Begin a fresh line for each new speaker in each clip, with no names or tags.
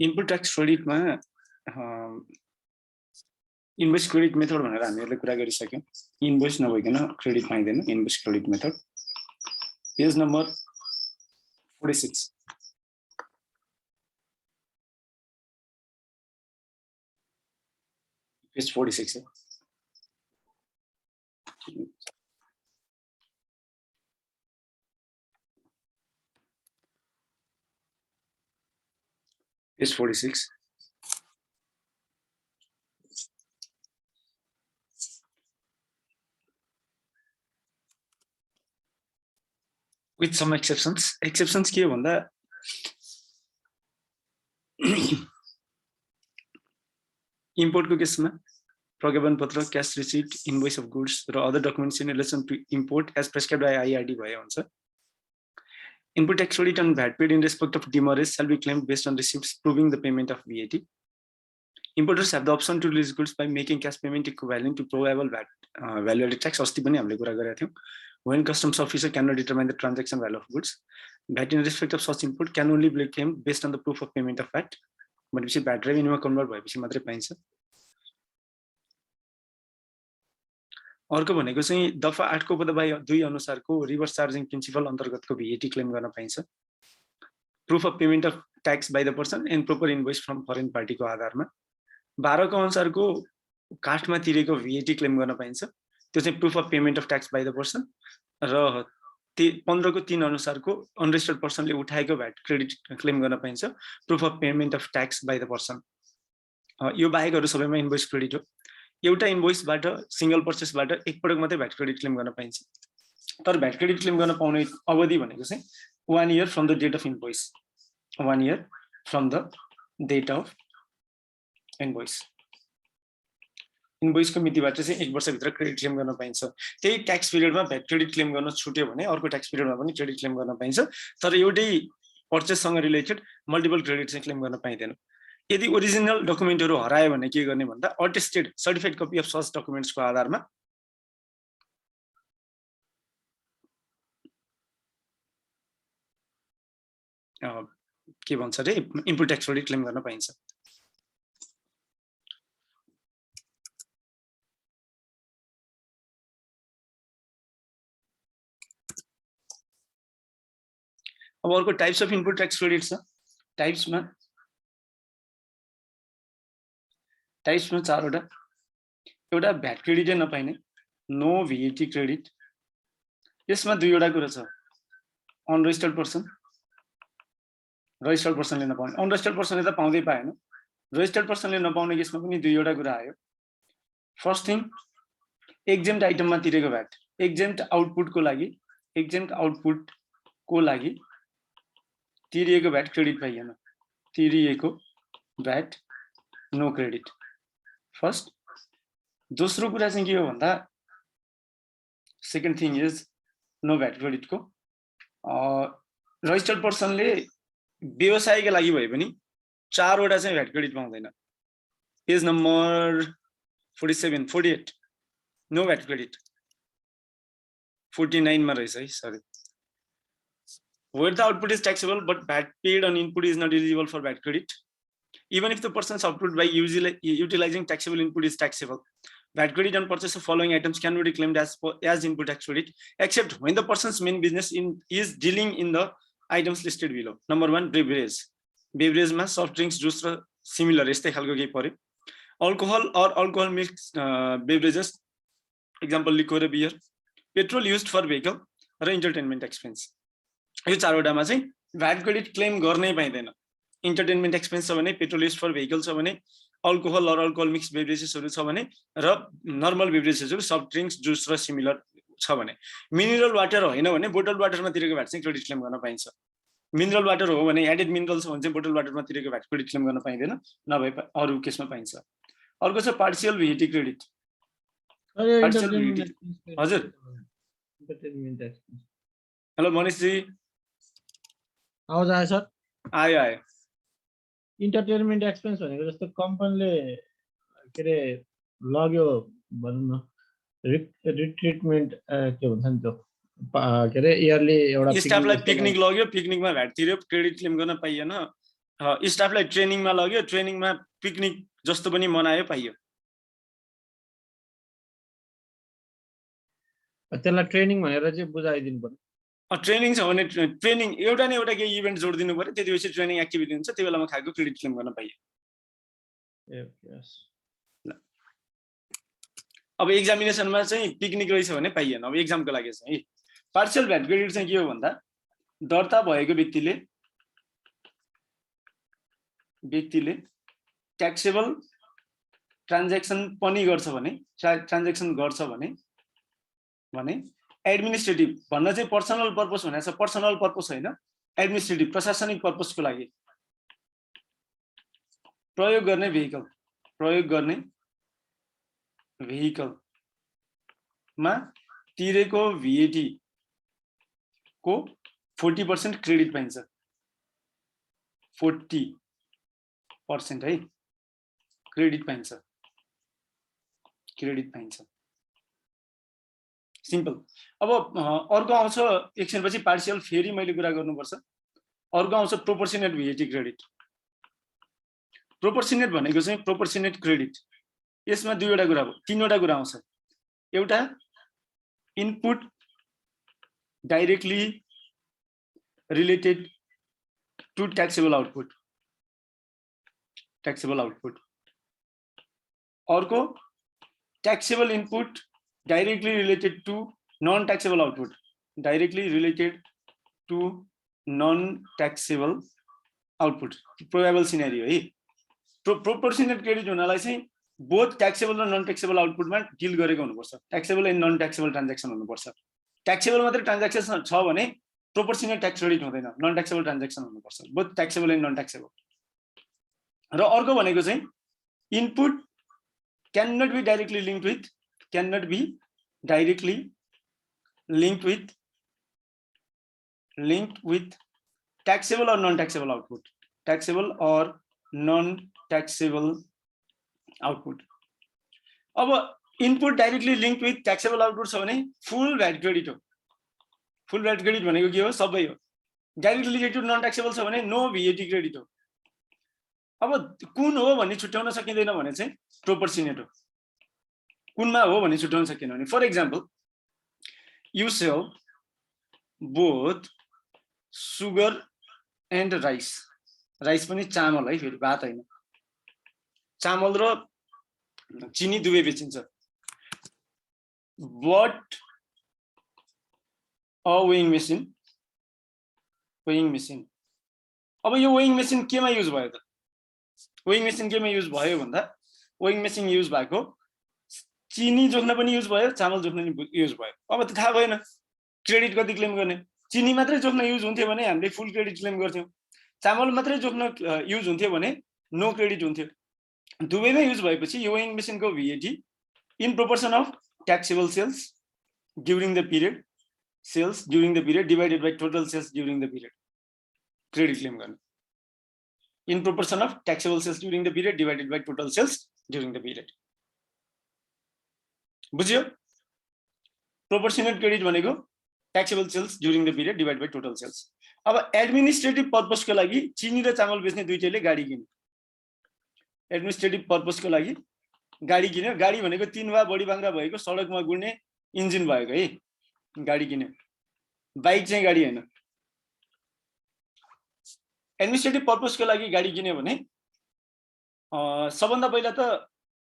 Input tax क्रेडिटमा invoice credit method भनेर हामीहरूले कुरा गरिसक्यौँ। इन्भोइस नभइकन क्रेडिट पाइँदैन, invoice credit method. Page number 46। Page 46 है। पेज 46। with some exceptions के हो भन्दा इम्पोर्टको केसमा प्रज्ञापन पत्र, cash receipt, invoice of goods र other documents in relation to import as prescribed by IRD भए हुन्छ। Input tax credit and VAT paid in respect of demurrage shall be claimed based on receipts proving the payment of VAT. Importers have the option to release goods by making cash payment equivalent to probable VAT value added tax. अस्ति पनि हामीले कुरा गरेका थियौँ। When customs officer cannot determine the transaction value of goods, VAT in respect of such import can only be claimed based on the proof of payment of VAT. भनेपछि VAT रेभेन्यूमा convert भएपछि मात्रै पाइन्छ। अर्को भनेको चाहिँ दफा 8 को उपदबाई 2 अनुसारको रिभर्स चार्जिङ प्रिन्सिपल अन्तर्गतको VAT क्लेम गर्न पाइन्छ। Proof of payment of tax by the person and proper invoice from foreign पार्टीको आधारमा 12 को अनुसारको कास्टमा तिरेको VAT क्लेम गर्न पाइन्छ। त्यो चाहिँ proof of payment of tax by the person र 15 को 3 अनुसारको अनरेजिस्टर्ड पर्सनले उठाएको भ्याट क्रेडिट क्लेम गर्न पाइन्छ। Proof of payment of tax by the person. यो बाहेकहरू सबैमा इन्भोइस क्रेडिट हो। एउटा इन्भोइसबाट सिंगल पर्चेसबाट एकपटक मात्रै भ्याट क्रेडिट क्लेम गर्न पाइन्छ। तर भ्याट क्रेडिट क्लेम गर्न पाउने अवधि भनेको चाहिँ 1 year from the date of invoice. 1 year from the date of invoice. इन्भोइसको मितिबाट चाहिँ 1 वर्षभित्र क्रेडिट क्लेम गर्न पाइन्छ। त्यही ट्याक्स पिरियडमा भ्याट क्रेडिट क्लेम गर्न छुट्यो भने अर्को ट्याक्स पिरियडमा पनि क्रेडिट क्लेम गर्न पाइन्छ। तर एउटै पर्चेससँग रिलेटेड मल्टिपल क्रेडिट चाहिँ क्लेम गर्न पाइँदैन। यदि ओरिजिनल डकुमेन्टहरू हरायो भने के गर्ने भन्दा attested certified copy of such डकुमेन्ट्सको आधारमा के भन्छ रे इनपुट ट्याक्स क्रेडिट क्लेम गर्न पाइन्छ। अब अर्को types of input tax credit छ। टाइप्समा 4 वटा। एउटा भ्याट क्रेडिटै नपाइने, नो VAT क्रेडिट। यसमा 2 वटा कुरा छ। अनरजिस्टर्ड पर्सन, रजिस्टर्ड पर्सनले नपाउने। अनरजिस्टर्ड पर्सनले त पाउँदै पाएन, रजिस्टर्ड पर्सनले नपाउने केसमा पनि 2 वटा कुरा आयो। फर्स्ट थिङ, एक्जेम्प्ट आइटममा तिरेको भ्याट, एक्जेम्प्ट आउटपुटको लागि तिरिएको भ्याट क्रेडिट पाइएन। तिरिएको भ्याट नो क्रेडिट फर्स्ट। दोस्रो कुरा चाहिँ के हो भन्दा second thing is no VAT क्रेडिटको रजिस्टर्ड पर्सनले व्यवसायको लागि भए पनि 4 वटा चाहिँ भ्याट क्रेडिट पाउँदैन। Page number 47 48 no VAT credit. 49 मा रहेछ है, sorry. Where the output is taxable but VAT paid on input is not eligible for VAT credit, even if the person's output by utilizing taxable input is taxable, VAT credit on purchase of following items cannot be claimed as input tax credit except when the person's main business is dealing in the items listed below. Number 1, beverage. Beverage ma soft drinks, juice र similar यस्तै खालको केही पर्यो। Alcohol or alcohol mixed beverages, example liquor or beer. Petrol used for vehicle र entertainment expense. यो 4 वटामा चाहिँ VAT credit claim गर्नै पाइँदैन। इन्टरटेनमेन्ट एक्सपेन्स छ भने, पेट्रोल युज फर भेहिकल छ भने, अल्कोहल और अल्कोहल मिक्स बेभरेजेसहरू छ भने र नर्मल बेभरेजेसहरू सफ्ट ड्रिंक्स, जुस र सिमिलर छ भने। मिनरल वाटर होइन भने बोटल वाटरमा तिरेको भ्याट चाहिँ क्रेडिट क्लेम गर्न पाइन्छ। मिनरल वाटर हो भने एडेड मिनरल छ भने चाहिँ बोटल वाटरमा तिरेको भ्याट क्रेडिट क्लेम गर्न पाइँदैन, नभए अरू केसमा पाइन्छ। अर्को छ पार्शियल VAT क्रेडिट। हजुर हेलो मनिष जी,
आवाज आयो सर?
आयो।
इन्टरटेनमेन्ट एक्सपेन्स भनेको जस्तो कम्पनीले के रे लग्यो भनौँ न, रिट्रिटमेन्ट के भन्छ नि त्यो के रे इयरली एउटा
स्टाफलाई पिकनिक लग्यो, पिकनिकमा भ्याट तिर्यो, क्रेडिट क्लेम गर्न पाइएन। स्टाफलाई ट्रेनिङमा लग्यो, ट्रेनिङमा पिकनिक जस्तो पनि मनायो, पाइयो।
त्यसलाई ट्रेनिङ भनेर चाहिँ बुझाइदिनु पर्यो।
ट्रेनिङ छ भने ट्रेनिङ एउटा न एउटा केही इभेन्ट जोडिदिनु पर्यो, त्यतिपछि ट्रेनिङ एक्टिभिटी हुन्छ, त्यो बेलामा खाएको क्रेडिट क्लेम गर्न पाइयो। अब एक्जामिनेसनमा चाहिँ पिकनिक रहेछ भने पाइएन। अब एक्जामको लागि चाहिँ पार्शियल भ्याट क्रेडिट चाहिँ के हो भन्दा दर्ता भएको व्यक्तिले ट्याक्सेबल ट्रान्ज्याक्सन पनि गर्छ भने एडमिनिस्ट्रेटिभ भन्न चाहिँ पर्सनल पर्पस भनेको छ, पर्सनल पर्पस होइन, एडमिनिस्ट्रेटिभ प्रशासनिक पर्पसको लागि प्रयोग गर्ने भेहिकलमा तिरेको VAT को 40% क्रेडिट पाइन्छ। 40% है क्रेडिट पाइन्छ। सिम्पल। अब अर्को आउँछ एकछिनपछि पार्शियल, फेरि मैले कुरा गर्नुपर्छ। अर्को आउँछ प्रोपोर्सनेट VAT क्रेडिट। प्रोपोर्सनेट भनेको चाहिँ प्रोपोर्सनेट क्रेडिट, यसमा दुईवटा कुरा हो, तीनवटा कुरा आउँछ। एउटा input directly related to taxable output, अर्को taxable input directly related to non taxable output, probable scenario है। प्रोपोर्सनेट क्रेडिट हुनलाई चाहिँ बोथ ट्याक्सेबल र नन ट्याक्सेबल आउटपुटमा डिल गरेको हुनुपर्छ। Taxable and non taxable transaction हुनुपर्छ। ट्याक्सेबल मात्रै ट्रान्ज्याक्सन छ भने प्रोपोर्सनेट ट्याक्स क्रेडिट हुँदैन, नन ट्याक्सेबल ट्रान्ज्याक्सन हुनुपर्छ, both taxable and non taxable. र अर्को भनेको चाहिँ input can not be directly linked with taxable or non-taxable output, taxable or non-taxable output. अब input directly link with taxable output छ भने फुल VAT credit हो। फुल VAT credit भनेको के हो? सबै हो। Directly link to non taxable छ भने नो VAT क्रेडिट हो। अब कुन हो भन्ने छुट्याउन सकिँदैन भने चाहिँ प्रोपोर्सनेट हो। कुनमा हो भन्ने छुट्याउन सकिएन भने, for example you sell both sugar and rice, rice पनि चामल है, फेरि भात होइन, चामल र चिनी दुवै बेचिन्छ। बट अ वेइङ मेसिन, अब यो वेइङ मेसिन केमा युज भयो त? वेइङ मेसिन केमा युज भयो भन्दा वेइङ मेसिन युज भएको चिनी जोख्न पनि युज भयो, चामल जोख्न पनि युज भयो। अब त थाहा भएन क्रेडिट कति क्लेम गर्ने। चिनी मात्रै जोख्न युज हुन्थ्यो भने हामीले फुल क्रेडिट क्लेम गर्थ्यौँ, चामल मात्रै जोख्न युज हुन्थ्यो भने नो क्रेडिट हुन्थ्यो। दुवैमा युज भएपछि यो वेइङ मेसिनको VAT in proportion of taxable sales during the period, divided by total sales during the period, credit claim गर्ने। In proportion of taxable sales during the period divided by total sales during the period. बुझ्यो? Proportionate credit भनेको taxable sales during the period divide by total sales. अब administrative पर्पसको लागि चिनी र चामल बेच्ने दुईटैले गाडी किन्यो। एडमिनिस्ट्रेटिभ पर्पसको लागि गाडी किन्यो। गाडी भनेको 3 वा बढी बाङ्रा भएको सडकमा गुड्ने इन्जिन भएको है गाडी किन्यो, बाइक चाहिँ गाडी होइन। एडमिनिस्ट्रेटिभ पर्पसको लागि गाडी किन्यो भने सबभन्दा पहिला त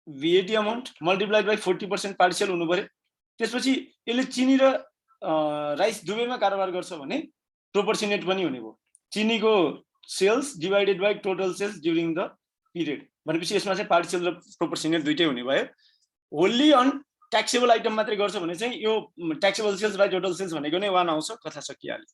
VAT amount multiplied by 40% partial हुनु पर्यो। त्यसपछि यसले चिनी र राइस दुवैमा कारोबार गर्छ भने प्रोपोर्सनेट पनि हुने भयो। चिनीको sales divided by total sales during the period भनेपछि यसमा चाहिँ पार्शियल र प्रोपोर्सनेट दुइटै हुने भयो। होल्ली अन ट्याक्सेबल आइटम मात्रै गर्छ भने चाहिँ यो taxable sales by total sales भनेको नै 1 आउँछ, कथा सकिहाल्यो।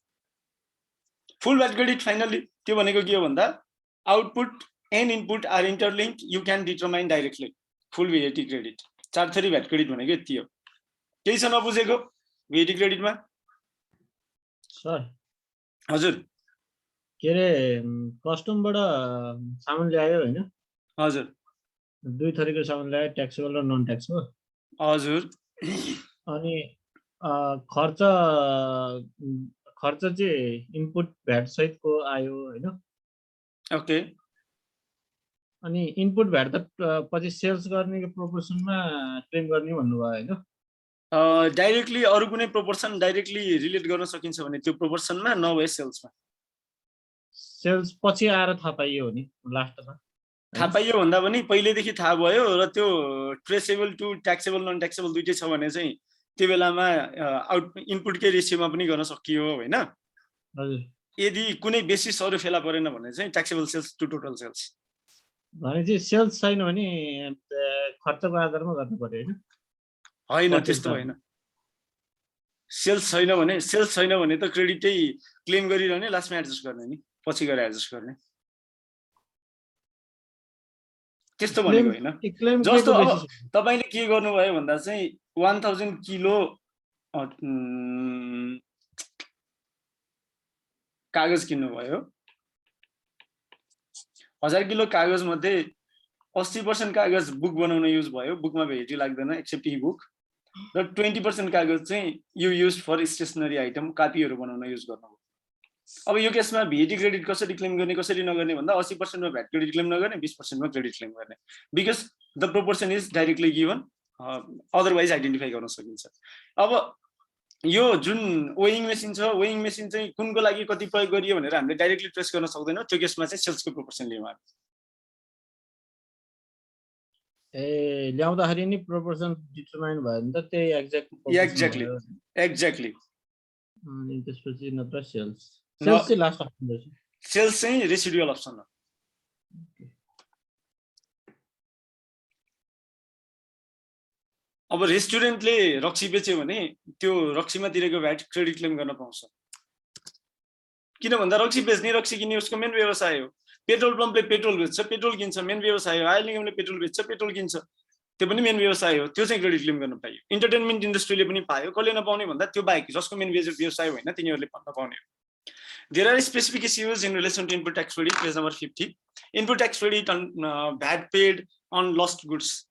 फुल भ्याट क्रेडिट फाइनली त्यो भनेको के हो भन्दा output and input are interlink, you can determine directly full VAT credit. 4 three VAT credit भनेको यति हो। केही छ नबुझेको VAT क्रेडिटमा?
सर
हजुर,
के अरे कस्टमबाट सामान ल्यायो होइन?
हजुर,
2 थरीको सामान ल्यायो, ट्याक्सेबल र नन ट्याक्सेबल।
हजुर।
अनि खर्च चाहिँ इनपुट भ्याट सहितको आयो होइन?
ओके
अनि इनपुट भ्याट त पछि सेल्स गर्ने प्रोपोर्सनमा क्लेम गर्ने भन्नुभयो होइन?
डाइरेक्टली अरू कुनै प्रोपोर्सन डाइरेक्टली रिलेट गर्न सकिन्छ भने त्यो प्रोपोर्सनमा नभए सेल्समा
सेल्स पछि आएर थाहा पाइयो भने लास्टमा
थाहा पाइयो भन्दा पनि पहिलेदेखि थाहा भयो र त्यो traceable to taxable non taxable दुइटै छ भने चाहिँ त्यो बेलामा इनपुटकै रेसियोमा पनि गर्न सकियो होइन।
हजुर
यदि कुनै बेसिसहरू फेला परेन भने चाहिँ taxable sales to total sales.
भनेपछि सेल्स छैन भने खर्चको आधारमा गर्नु पर्यो होइन?
होइन त्यस्तो होइन। सेल्स छैन भने त क्रेडिटै क्लेम गरिरहने लास्टमा एडजस्ट गर्ने नि पछि गएर एडजस्ट गर्ने त्यस्तो भनेको होइन। जस्तो अब तपाईले के गर्नुभयो भन्दा चाहिँ 1000 किलो कागज किन्नुभयो 1000 किलो कागज मध्ये 80% कागज बुक बनाउन युज भयो, बुकमा भेटी लाग्दैन एक्सेप्ट ई बुक, र 20% कागज चाहिँ you use for stationery item कापीहरू बनाउन युज गर्नुभयो। अब यो केसमा भेटी क्रेडिट कसरी क्लेम गर्ने कसरी नगर्ने भन्दा 80% मा भ्याट क्रेडिट क्लेम नगर्ने 20% मा क्रेडिट क्लेम गर्ने, because the proportion is directly given, otherwise identify गर्न सकिन्छ। अब यो जुन वेइङ मेसिन छ, वेइङ मेसिन चाहिँ कुनको लागि कति प्रयोग गरियो भनेर हामीले डाइरेक्टली ट्रेस गर्न सक्दैनौँ, त्यो केसमा चाहिँ सेल्सको प्रोपोर्सन लियौँ हामी।
ल्याउँदाखेरि नि प्रोपोर्सन डिटरमाइन भयो नि त, त्यही
एक्ज्याक्टली।
अनि त्यसपछि नत्र सेल्स चाहिँ लास्ट अप्सन रहेछ।
सेल्स चाहिँ रेसिडुअल अप्सन हो। अब रेस्टुरेन्टले रक्सी बेच्यो भने त्यो रक्सीमा तिरेको भ्याट क्रेडिट क्लेम गर्न पाउँछ, किन भन्दा रक्सी बेच्ने रक्सी किन्ने उसको मेन व्यवसाय हो। पेट्रोल पम्पले पेट्रोल बेच्छ, पेट्रोल किन्छ, मेन व्यवसाय हो। आयल निगमले पेट्रोल बेच्छ, पेट्रोल किन्छ, त्यो पनि मेन व्यवसाय हो, त्यो चाहिँ क्रेडिट क्लेम गर्न पाइयो। इन्टरटेनमेन्ट इन्डस्ट्रीले पनि पायो, कसले नपाउने भन्दा त्यो बाहेक जसको मेन व्यवसाय होइन तिनीहरूले नपाउने हो। There are specific issues in relation to input tax credit. Page number 50. Input tax credit on VAT paid on lost goods.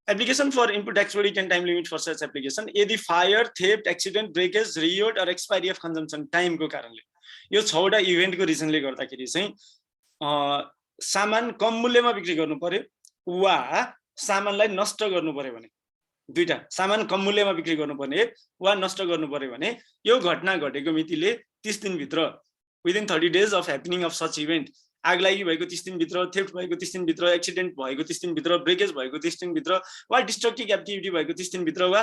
Application for input tax credit and time limit for such application. यदि fire, theft, accident, breakage, riot or expiry of consumption time को कारणले, यो 6 वटा event को रिजनले गर्दाखेरि चाहिँ सामान कम मूल्यमा बिक्री गर्नु पर्यो वा सामानलाई नष्ट गर्नु पर्यो भने, दुईटा, सामान कम मूल्यमा बिक्री गर्नुपर्ने वा नष्ट गर्नु पर्यो भने यो घटना घटेको मितिले 30 दिन भित्र, within 30 days of happening of such event, आग लागि भएको 30 दिन भित्र, थेफ्ट भएको 30 दिन भित्र, एक्सिडेन्ट भएको 30 दिन भित्र, ब्रेकेज भएको 30 दिन भित्र वा डिस्ट्रक्टिभ एक्टिभिटी भएको 30 दिन भित्र वा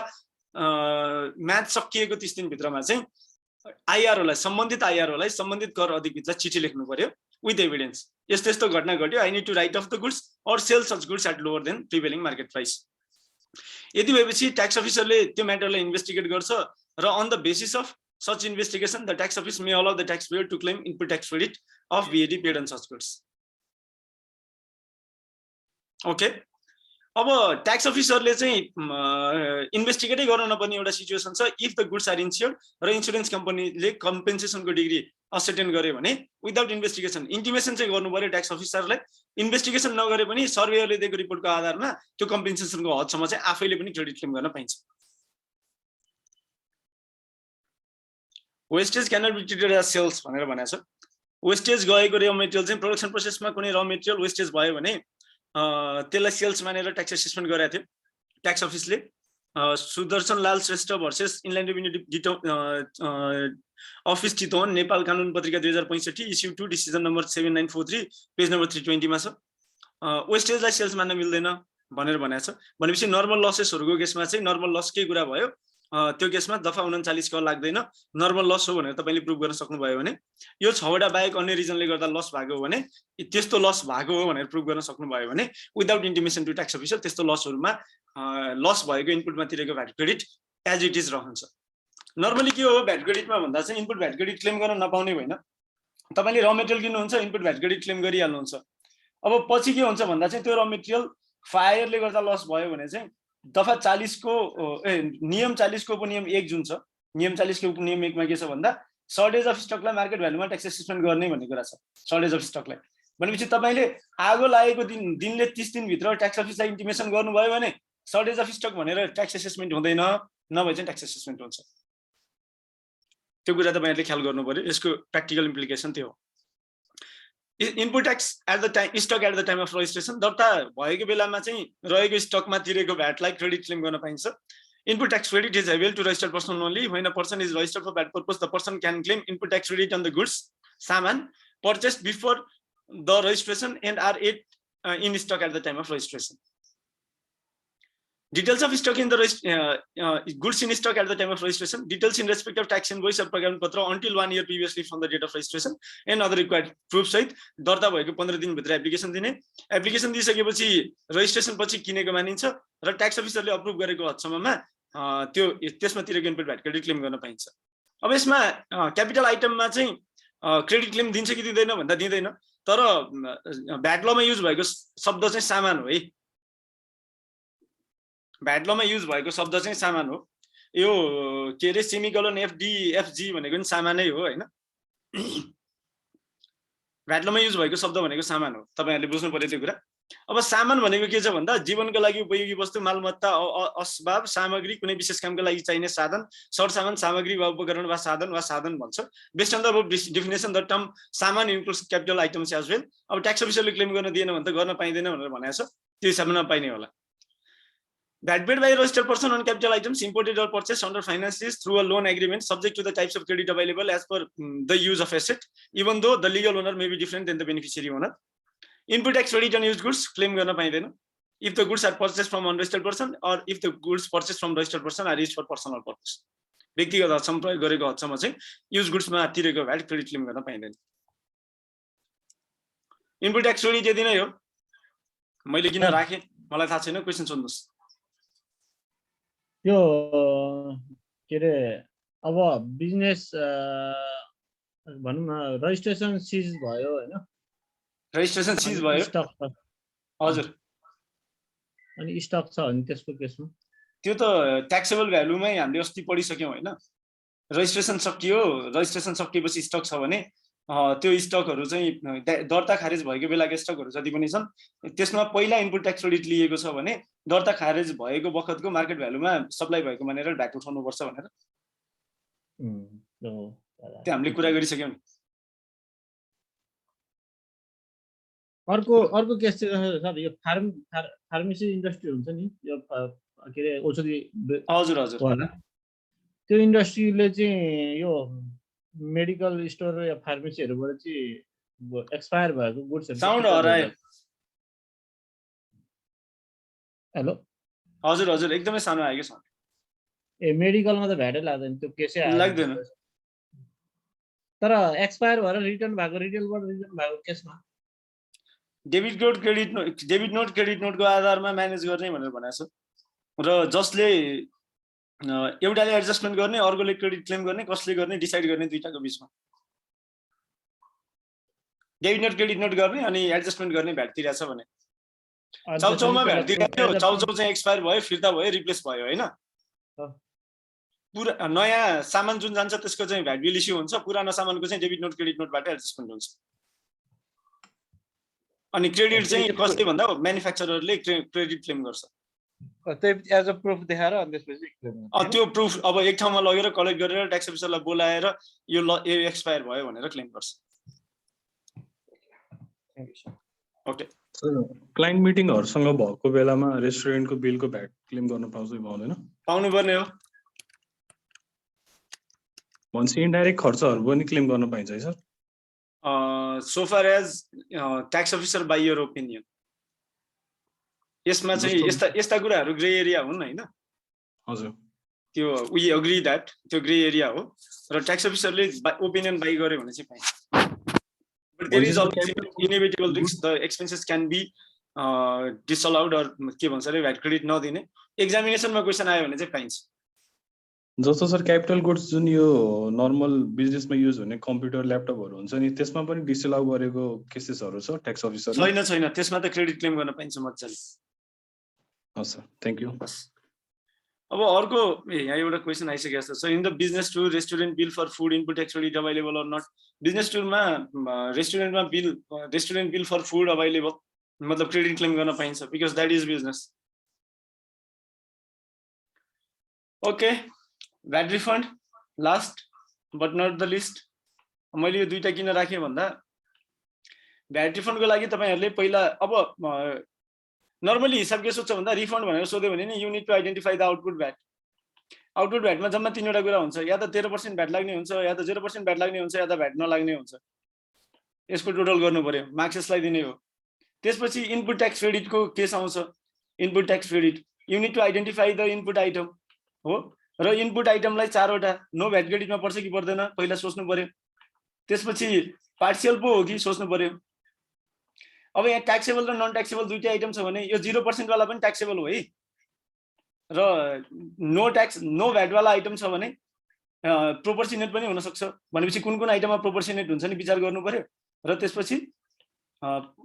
म्याच सकिएको 30 दिन भित्रमा चाहिँ आइआरओलाई, सम्बन्धित आइआरओलाई, सम्बन्धित कर अधिकृतलाई चिठी लेख्नु पर्यो विथ एभिडेन्स, यस्तो यस्तो घटना घट्यो, I need to write off the goods or sell such goods at lower than prevailing market price. यदि भएपछि ट्याक्स अफिसरले त्यो म्याटरलाई इन्भेस्टिगेट गर्छ र on the basis of such investigation the tax office may allow the taxpayer to claim input tax credit of VAT paid on such goods. Okay, अब tax अफिसरले चाहिँ इन्भेस्टिगेटै गर्न नपर्ने एउटा सिचुएसन छ if the goods are insured र insurance कम्पनीले कम्पेन्सेसनको डिग्री असर्टेन गर्यो भने विदाउट इन्भेस्टिगेसन इन्टिमेसन चाहिँ गर्नु पर्यो ट्याक्स अफिसरलाई। इन्भेस्टिगेसन नगरे पनि सर्वेयरले दिएको रिपोर्टको आधारमा त्यो कम्पेन्सेसनको हदसम्म चाहिँ आफैले पनि क्रेडिट क्लेम गर्न पाइन्छ। Wastage cannot be treated as sales भनेर भनेको छ। वेस्टेज गएको र मेटेरियल चाहिँ प्रोडक्सन प्रोसेसमा कुनै र मेटेरियल वेस्टेज भयो भने त्यसलाई सेल्स मानेर ट्याक्स एसेसमेन्ट गरेको थियो ट्याक्स अफिसले। Sudarshan Lal Shrestha versus Inland Revenue office Chitwan Nepal Kanun Patrika 2065 issue 2 decision number 7943 page number 320 मा छ। वेस्टेजलाई सेल्स मान्न मिल्दैन भनेर भनेको छ। भनेपछि नर्मल लसेसहरूको केसमा चाहिँ नर्मल लसकै कुरा भयो, त्यो केसमा दफा 39 क लाग्दैन। नर्मल लस हो भनेर तपाईले प्रुभ गर्न सक्नुभयो भने, यो 6 वटा बाहेक अन्य रिजनले गर्दा लस भएको हो भने, त्यस्तो लस भएको हो भनेर प्रुभ गर्न सक्नुभयो भने without intimation to tax officer त्यस्तो लसहरुमा लस भएको इनपुटमा तिरेको VAT credit as it is रहन्छ। नर्मली के हो भ्याट क्रेडिटमा भन्दा चाहिँ इनपुट भ्याट क्रेडिट क्लेम गर्न नपाउने होइन। तपाईले र मेटेरियल किन्नुहुन्छ इनपुट भ्याट क्रेडिट क्लेम गरिहाल्नुहुन्छ। अब पछि के हुन्छ भन्दा चाहिँ त्यो र मेटेरियल फायरले गर्दा लस भयो भने चाहिँ दफा 40 को नियम 40 को उपनियम 1 जुन छ, नियम 40 को उपनियम 1 मा के छ भन्दा सर्टेज अफ स्टकलाई मार्केट भ्यालुमा ट्याक्स एसेसमेन्ट गर्ने भन्ने कुरा छ। सर्टेज अफ स्टकलाई भनेपछि तपाईले आगो लागेको दिनले 30 दिन भित्र ट्याक्स अफिसलाई इन्टिमेसन गर्नुभयो भने सर्टेज अफ स्टक भनेर ट्याक्स एसेसमेन्ट हुँदैन, नभए चाहिँ ट्याक्स एसेसमेन्ट हुन्छ। त्यो कुरा तपाईहरुले ख्याल गर्नु पर्यो, यसको प्र्याक्टिकल इम्प्लिकेसन त्यो हो। Input tax at the time stock at the time of registration दर्ता भएको बेलामा चाहिँ रहेको स्टकमा तिरेको भ्याटलाई क्रेडिट क्लेम गर्न पाइन्छ input tax credit is able to registered person only when a person is registered for VAT purpose the person can claim input tax credit on the goods सामान purchased before the registration and are it in stock at the time of registration Details of stock in the goods in stock at the time of registration, details in respect of tax invoice or program patra until 1 year previously from the date of registration and other required proofs सहित दर्ता भएको 15 दिन भित्र application दिने application दिइसकेपछि registration पछि किनेको मानिन्छ र ट्याक्स अफिसरले अप्रुभ गरेको हदसम्ममा त्यो त्यसमा तिरेको इनपुट भ्याट क्रेडिट क्लेम गर्न पाइन्छ अब यसमा क्यापिटल आइटममा चाहिँ क्रेडिट क्लेम दिन्छ कि दिँदैन भन्दा दिँदैन तर भ्याट लमा युज भएको शब्द चाहिँ सामान हो है भ्याट लमा युज भएको शब्द चाहिँ सामान हो यो के रे सेमिकोलन एफडी भनेको पनि सामानै हो हैन भ्याट लमा युज भएको शब्द भनेको सामान हो तपाईहरुले बुझ्नु पर्यो त्यो कुरा अब सामान भनेको के छ भन्दा जीवनको लागि उपयोगी वस्तु मालमत्ता असबाब सामग्री कुनै विशेष कामको लागि चाहिने साधन सरसामान सामग्री वा उपकरण वा साधन भन्छ based on the definition the term सामान includes capital items as well अब ट्याक्स अफिसरले क्लेम गर्न दिएन भने त गर्न पाइदैन भनेर भनेको छ त्यो हिसाबमा नपाइने होला VAT paid by a registered person on capital items imported or purchased under finance lease through a loan agreement subject to the types of credit available as per the use of asset, even though the legal owner may be different than the beneficiary owner. Input tax credit on used goods claim गर्न पाइदैन if the goods are purchased from unregistered person or if the goods purchased from registered person are used for personal purpose. व्यक्तिगत हदसम्म प्रयोग गरेको हदसम्म चाहिँ use गुड्समा तिरेको VAT credit claim गर्न पाइदैन input tax credit यदि नै हो मैले किन राखे मलाई थाहा छैन क्वेशन सोध्नुस्
यो के रे अब बिजनेस भनौँ न रजिस्ट्रेसन सिज भयो हैन
रजिस्ट्रेसन सिज भयो
स्टक
हजुर
अनि स्टक छ भने त्यसको केसमा
त्यो त ट्याक्सेबल भ्यालुमै हामीले अस्ति पढिसक्यौं हैन रजिस्ट्रेसन सकिएपछि स्टक छ भने त्यो स्टकहरु चाहिँ दर्ता खारेज भएको बेलाको स्टकहरु जति पनि छन् त्यसमा पहिला इनपुट ट्याक्स क्रेडिट लिएको छ भने दर्ता खारेज भएको बखतको मार्केट भ्यालुमा सप्लाई भएको मानेर भ्याट उठाउनु पर्छ भनेर त्यो हामीले कुरा गरिसक्यौं नि
अर्को केस चाहिँ सर यो फार्मेसी इन्डस्ट्री हुन्छ नि यो के रे औषधि
हजुर हजुर
त्यो इन्डस्ट्रीले चाहिँ यो मेडिकल स्टोर या फार्मेसीहरुबाट चाहिँ एक्सपायर भएको गुड्सहरु
साउन्ड हरायो
हेलो
हजुर हजुर एकदमै सानो आयो के साउन्ड
ए मेडिकलमा त भ्याटै लाग्दैन त्यो केसै
लाग्दैन
तर एक्सपायर भएर रिटर्न भएको रिटेलबाट रिटर्न भएको केसमा
डेबिट नोट क्रेडिट नोटको आधारमा म्यानेज गर्ने भनेर भनेको छ र जसले एउटाले एडजस्टमेन्ट गर्ने अर्कोले क्रेडिट क्लेम गर्ने कसले गर्ने डिसाइड गर्ने दुईटाको बीचमा डेबिट नोट क्रेडिट नोट गर्ने अनि एडजस्टमेन्ट गर्ने भ्याट तिरेछ भने चाउचाउमा भ्याट तिरेको चाउचाउ चाहिँ एक्सपायर भयो फिर्ता भयो रिप्लेस भयो हैन पुरा नयाँ सामान जुन जान्छ त्यसको चाहिँ भ्याट बिल इस्यु हुन्छ पुरानो सामानको चाहिँ डेबिट नोट क्रेडिट नोटबाट एडजस्टमेन्ट हुन्छ अनि क्रेडिट चाहिँ कसले भन्दा म्यानुफ्याक्चररले क्रेडिट क्लेम गर्छ
एज अ प्रुफ देखाएर अनि त्यसपछि
त्यो प्रुफ अब एक ठाउँमा लगेर कलेक्ट गरेर ट्याक्स अफिसरलाई बोलाएर यो एक्सपायर भयो भनेर क्लेम गर्छ ओके
क्लाइन्ट मिटिङहरुसँग भएको बेलामा रेस्टुरेन्टको बिलको भ्याट क्लेम गर्न पाउँछ कि पाउँदैन
पाउनु पर्ने हो
भन्छ इन्डाइरेक्ट खर्चहरु पनि क्लेम गर्न पाइन्छ है sir
so far as tax officer by your opinion यसमा चाहिँ यस्ता कुराहरु ग्रे एरिया हुन् हैन
हजुर
त्यो वी एग्री दैट त्यो ग्रे एरिया हो र ट्याक्स अफिसरले ओपिनियन बाइ गर्यो भने चाहिँ पाइन्छ but there is also inevitable risk the expenses can be disallowed or के भन्छ रे भ्याट क्रेडिट नदिने एक्जामिनेसनमा क्वेशन आयो भने चाहिँ पाइन्छ
जस्तो सर क्यापिटल गुड्स जुन यो नर्मल बिजनेसमा युज हुने कम्प्युटर ल्यापटपहरु हुन्छ नि त्यसमा पनि डिसअलाउ गरेको केसेसहरु छ ट्याक्स अफिसरले
छैन त्यसमा त क्रेडिट क्लेम गर्न पाइन्छ मज्जाले
हस् सर थ्यांक यू
अब अर्को यहाँ एउटा क्वेशन आइसकेको छ in the business tour restaurant bill for food input tax credit available or not business टुरमा restaurant bill for food available मतलब क्रेडिट क्लेम गर्न पाइन्छ because that is business okay VAT refund last but not the list मैले यो दुईटा किन राखेँ भन्दा भ्याट रिफन्डको लागि तपाईहरुले पहिला अब नर्मली हिसाब के सोध्छ भन्दा रिफन्ड भनेर सोध्यो भने नि you need to identify the output VAT. Output भ्याटमा जम्मा 3 वटा कुरा हुन्छ, या त 13% भ्याट लाग्ने हुन्छ, या त 0% भ्याट लाग्ने हुन्छ, या त भ्याट नलाग्ने हुन्छ। यसको टोटल गर्नु पर्यो, मार्क्सेसलाई दिने हो। त्यसपछि इनपुट ट्याक्स क्रेडिटको केस आउँछ। Input tax credit you need to identify the input item हो, र इनपुट आइटमलाई 4 वटा नो भ्याट क्रेडिटमा पर्छ कि पर्दैन पहिला सोच्नु पर्यो। त्यसपछि पार्शियल पो हो कि सोच्नु पर्यो। अब यहाँ ट्याक्सेबल र नन ट्याक्सेबल दुईटै आइटम छ भने यो 0% वाला पनि ट्याक्सेबल हो है, र नो ट्याक्स नो भ्याट वाला आइटम छ भने प्रोपोर्सनेट पनि हुन सक्छ। भनेपछि कुन कुन आइटममा प्रोपोर्सनेट हुन्छ नि विचार गर्नु पर्यो। र त्यसपछि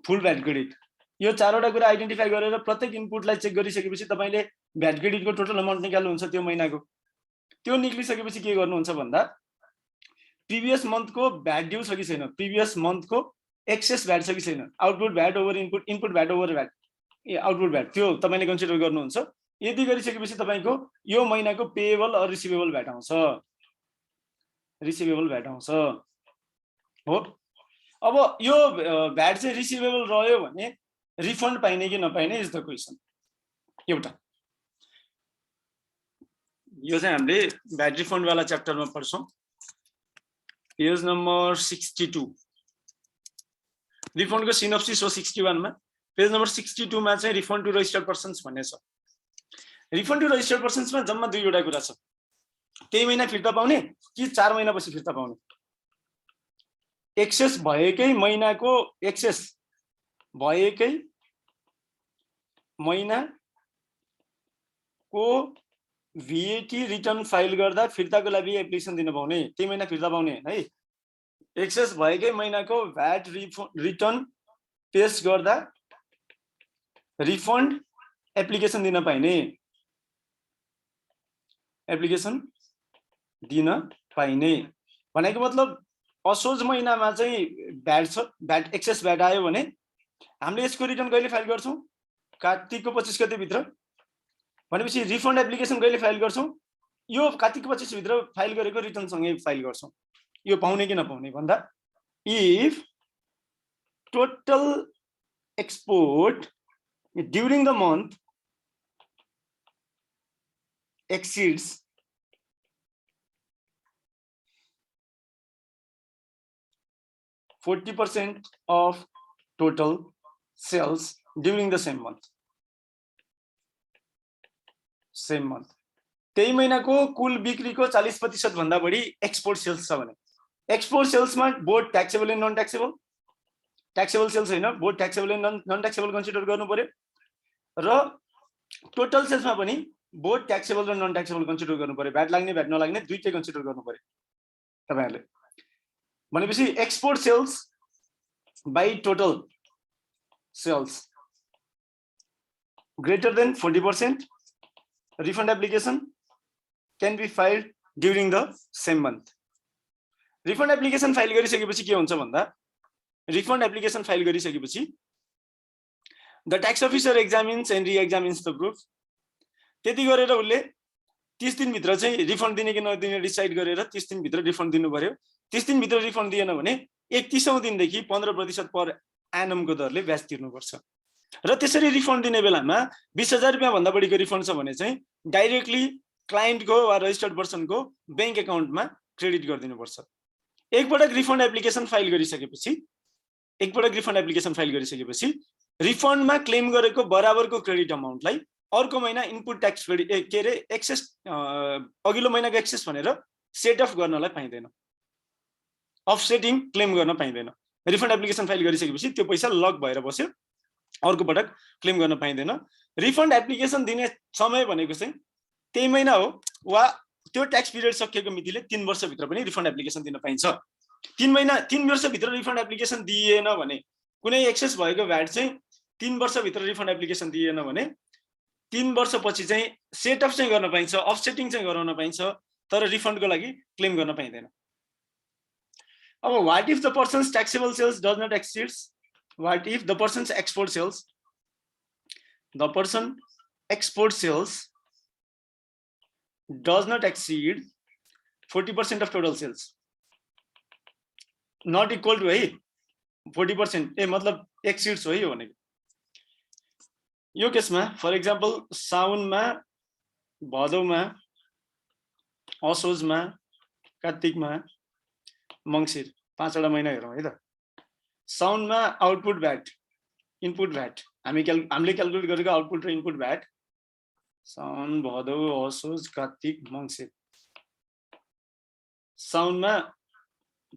फुल भ्याट क्रेडिट, यो 4 वटा कुरा आइडेन्टिफाई गरेर प्रत्येक इनपुटलाई चेक गरिसकेपछि तपाईले भ्याट क्रेडिटको टोटल अमाउन्ट निकाल्नुहुन्छ त्यो महिनाको। त्यो निक्लिसकेपछि के गर्नुहुन्छ भन्दा प्रिभियस मन्थको भ्याट ड्यू छ कि छैन, प्रिभियस मन्थको एक्सेस भ्याट छ कि छैन, output VAT over input, input VAT over VAT, output VAT, त्यो तपाईले कन्सिडर गर्नुहुन्छ। यदि गरिसकेपछि तपाईको यो महिनाको पेएबल अर रिसिभेबल भ्याट आउँछ, रिसिभेबल भ्याट आउँछ हो। अब यो भ्याट चाहिँ रिसिभेबल रह्यो भने रिफन्ड पाइने कि नपाइने इज द क्वेसन एउटा। यो चाहिँ हामीले भ्याट रिफन्ड वाला च्याप्टरमा पढ्छौं, पेज नम्बर 62। रिफन्डको सिनोप्सिस हो 61 मा। पेज नम्बर 62 मा चाहिँ रिफन्ड टु रजिस्टर्ड पर्सन्स भन्ने छ। रिफन्ड टु रजिस्टर्ड पर्सन्समा जम्मा 2 वटा कुरा छ, त्यही महिना फिर्ता पाउने कि 4 महिनापछि फिर्ता पाउने। एक्सेस भएकै महिनाको, एक्सेस भएकै महिनाको VAT रिटर्न फाइल गर्दा फिर्ताको लागि एप्लिकेसन दिन पाउने, त्यही महिना फिर्ता पाउने है। एक्सेस भएकै महिनाको भ्याट रिटर्न पेश गर्दा रिफन्ड एप्लिकेसन दिन पाइने, एप्लिकेसन दिन पाइने भनेको मतलब असोज महिनामा चाहिँ भ्याट छ, भ्याट एक्सेस भ्याट आयो भने हामीले यसको रिटर्न कहिले फाइल गर्छौं, कार्तिकको 25 गते भित्र। भनेपछि रिफन्ड एप्लिकेसन कहिले फाइल गर्छौं, यो कार्तिकको 25 भित्र फाइल गरेको रिटर्न सँगै फाइल गर्छौं। यो पाउने कि नपाउने भन्दा if total export during the month exceeds %40 of total sales during the same month. Same month. त्यही महिनाको कुल बिक्रीको 40% भन्दा बढी एक्सपोर्ट सेल्स छ भने, एक्सपोर्ट सेल्समा both taxable and non taxable, taxable sales हैन, both taxable and non taxable consider गर्नु पर्यो। र टोटल सेल्समा पनि बोथ ट्याक्सेबल र नन ट्याक्सेबल कन्सिडर गर्नु पर्यो। भ्याट लाग्ने भ्याट नलाग्ने दुईटै कन्सिडर गर्नु पर्यो तपाईहरुले। भनेपछि export sales by total sales greater than 40%, refund application can be filed during the same month. Refund application file गरिसकेपछि के हुन्छ भन्दा refund application फाइल गरिसकेपछि the tax officer examines and re-examines the proof. त्यति गरेर उले 30 दिन भित्र चाहिँ रिफन्ड दिने कि नदिने डिसाइड गरेर 30 दिन भित्र रिफन्ड दिनु पर्यो। 30 दिन भित्र रिफन्ड दिएन भने 31औं दिनदेखि 15% पर एनम को दरले ब्याज तिर्नु पर्छ। र त्यसरी रिफन्ड दिने बेलामा 20,000 रुपैयाँ भन्दा बढीको रिफन्ड छ भने चाहिँ डाइरेक्टली क्लाइन्टको वा रजिस्टर्ड पर्सनको बैंक एकाउन्टमा क्रेडिट गरिदिनु पर्छ। एकपटक रिफन्ड एप्लिकेसन फाइल गरिसकेपछि रिफन्डमा क्लेम गरेको बराबरको क्रेडिट अमाउन्टलाई अर्को महिना इनपुट ट्याक्स क्रेडिट के रे एक्सेस अघिल्लो महिनाको एक्सेस भनेर सेट अफ गर्नलाई पाइदैन, अफसेटिङ क्लेम गर्न पाइदैन। रिफन्ड एप्लिकेसन फाइल गरिसकेपछि त्यो पैसा लक भएर बस्यो, अर्को पटक क्लेम गर्न पाइदैन। रिफन्ड एप्लिकेसन दिने समय भनेको चाहिँ त्यही महिना हो वा त्यो ट्याक्स पिरियड सकिएको मितिले 3 वर्ष भित्र पनि रिफन्ड एप्लिकेसन दिन पाइन्छ। 3 वर्ष भित्र रिफन्ड एप्लिकेसन दिएन भने, कुनै एक्सेस भएको भ्याट चाहिँ 3 वर्ष भित्र रिफन्ड एप्लिकेसन दिएन भने 3 वर्षपछि चाहिँ सेट अफ चाहिँ गर्न पाइन्छ, अफसेटिङ चाहिँ गराउन पाइन्छ, तर रिफन्डको लागि क्लेम गर्न पाइदैन। अब what if the persons taxable sales does not exceeds, what if the person's export sales does not exceed 40% of total sales, not equal to 40% ए मतलब एक्सिड्स हो है यो भनेको। यो केसमा फर इक्जाम्पल साउनमा, भदौमा, असोजमा, कार्तिकमा, मङ्सिर 5 वटा महिना हेरौँ है त। साउनमा आउटपुट भ्याट, इनपुट भ्याट हामीले क्यालकुलेट गरेको आउटपुट र इनपुट भ्याट साउन, भदौ, असोज, कार्तिक, मङ्सिर। साउनमा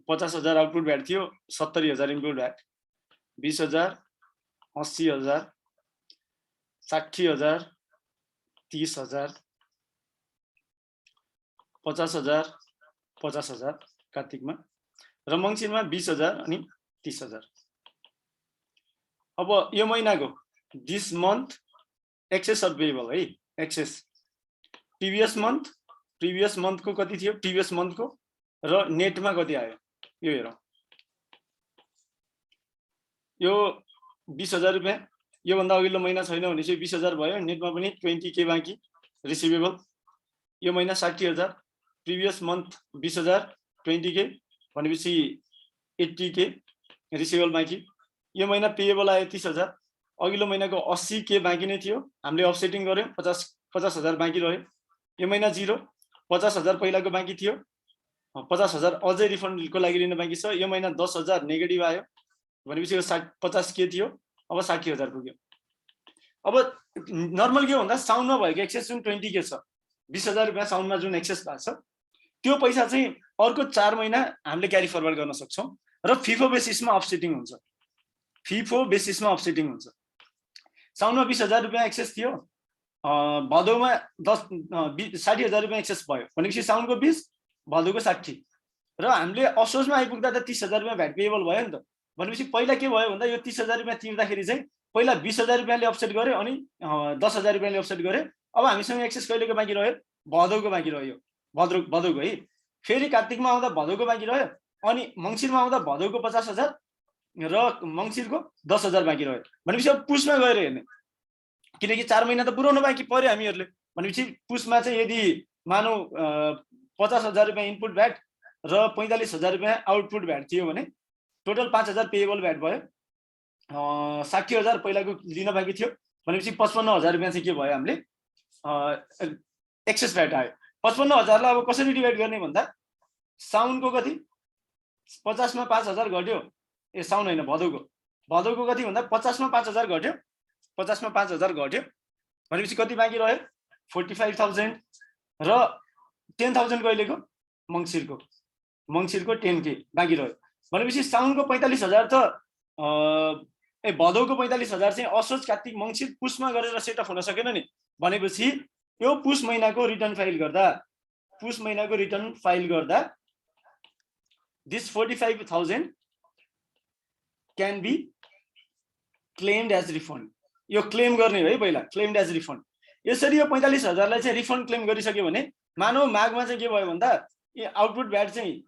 50,000 आउटपुट भ्याट थियो, 70,000 इनपुट भ्याट, 20,000, 80,000, 60,000, 30,000, 50,000, 50,000 कार्तिकमा र मङ्सिरमा 20,000 अनि 30,000। अब यो महिनाको this month excess of payable है, एक्सेस प्रिभियस मन्थको कति थियो, प्रिभियस मन्थको र नेटमा कति आयो यो हेरौँ। यो 20,000 रुपियाँ, योभन्दा अघिल्लो महिना छैन भनेपछि 20,000 भयो, नेटमा पनि 20K बाँकी रिसिभेबल। यो महिना 60,000, प्रिभियस मन्थ 20,000, 20K भनेपछि 80K रिसिभेबल बाँकी। यो महिना पेएबल आयो 30,000, अघिल्लो महिनाको 80K बाँकी नै थियो, हामीले अफसेटिङ गर्यौँ, 50,000 बाँकी रह्यो। यो महिना 0, 50,000 पहिलाको बाँकी थियो, 50,000 अझै रिफन्डको लागि लिन बाँकी छ। यो महिना 10,000 नेगेटिभ आयो भनेपछि यो 50K थियो, अब 60,000 पुग्यो। अब नर्मल के हो भन्दा साउनमा भएको एक्सेस जुन 20K छ, 20,000 रुपियाँ साउनमा जुन एक्सेस भएको छ, त्यो पैसा चाहिँ अर्को 4 महिना हामीले क्यारी फरवर्ड गर्न सक्छौँ र फिफो बेसिसमा अफसेटिङ हुन्छ। फिफो बेसिसमा अफसेटिङ हुन्छ। साउनमा 20,000 रुपियाँ एक्सेस थियो, भदौमा 60,000 रुपियाँ एक्सेस भयो भनेपछि साउनको 20, भदौको 60 र हामीले असोजमा आइपुग्दा त 30,000 रुपियाँ भ्याट पेएबल भयो नि त। भनेपछि पहिला के भयो भन्दा यो 30,000 रुपियाँ तिर्दाखेरि चाहिँ पहिला 20,000 रुपियाँले अफसेट गर्यो अनि 10,000 रुपियाँले अफसेट गर्यो। अब हामीसँग एक्सेस कहिलेको बाँकी रह्यो, भदौको बाँकी रह्यो, भदौको है। फेरि कार्तिकमा आउँदा भदौको बाँकी रह्यो अनि मङ्सिरमा आउँदा भदौको 50,000 र मङ्सिरको 10,000 बाँकी रह्यो भनेपछि अब पुसमा गएर हेर्ने, किनकि 4 महिना त पुर्याउनु बाँकी पर्यो हामीहरूले। भनेपछि पुसमा चाहिँ यदि मानौ 50,000 रुपियाँ इनपुट भ्याट र 45,000 रुपियाँ आउटपुट भ्याट थियो भने टोटल 5,000 पेएबल भ्याट भयो। 60,000 पहिलाको लिन बाँकी थियो भनेपछि 55,000 रुपियाँ चाहिँ के भयो, हामीले एक्सेस भ्याट आयो। 55,000 लाई अब कसरी डिभाइड गर्ने भन्दा साउनको कति 50 मा 5,000 घट्यो, ए साउन होइन भदौको कति भन्दा 50 मा 5,000 घट्यो, 50 मा 5,000 घट्यो भनेपछि कति बाँकी रह्यो 45,000 र 10,000 कहिलेको मङ्सिरको 10K बाँकी रह्यो भनेपछि साउनको 45,000 त भदौको 45,000 चाहिँ असोज, कार्तिक, मङ्सिर, पुसमा गरेर सेट अफ हुन सकेन नि। भनेपछि यो पुस महिनाको रिटर्न फाइल गर्दा this 45,000 can be claimed as refund. यो क्लेम गर्ने है, पहिला क्लेम्ड एज रिफन्ड। यसरी यो 45,000 लाई चाहिँ रिफन्ड क्लेम गरिसक्यो भने मानौ माघमा चाहिँ के भयो भन्दा आउटपुट भ्याट चाहिँ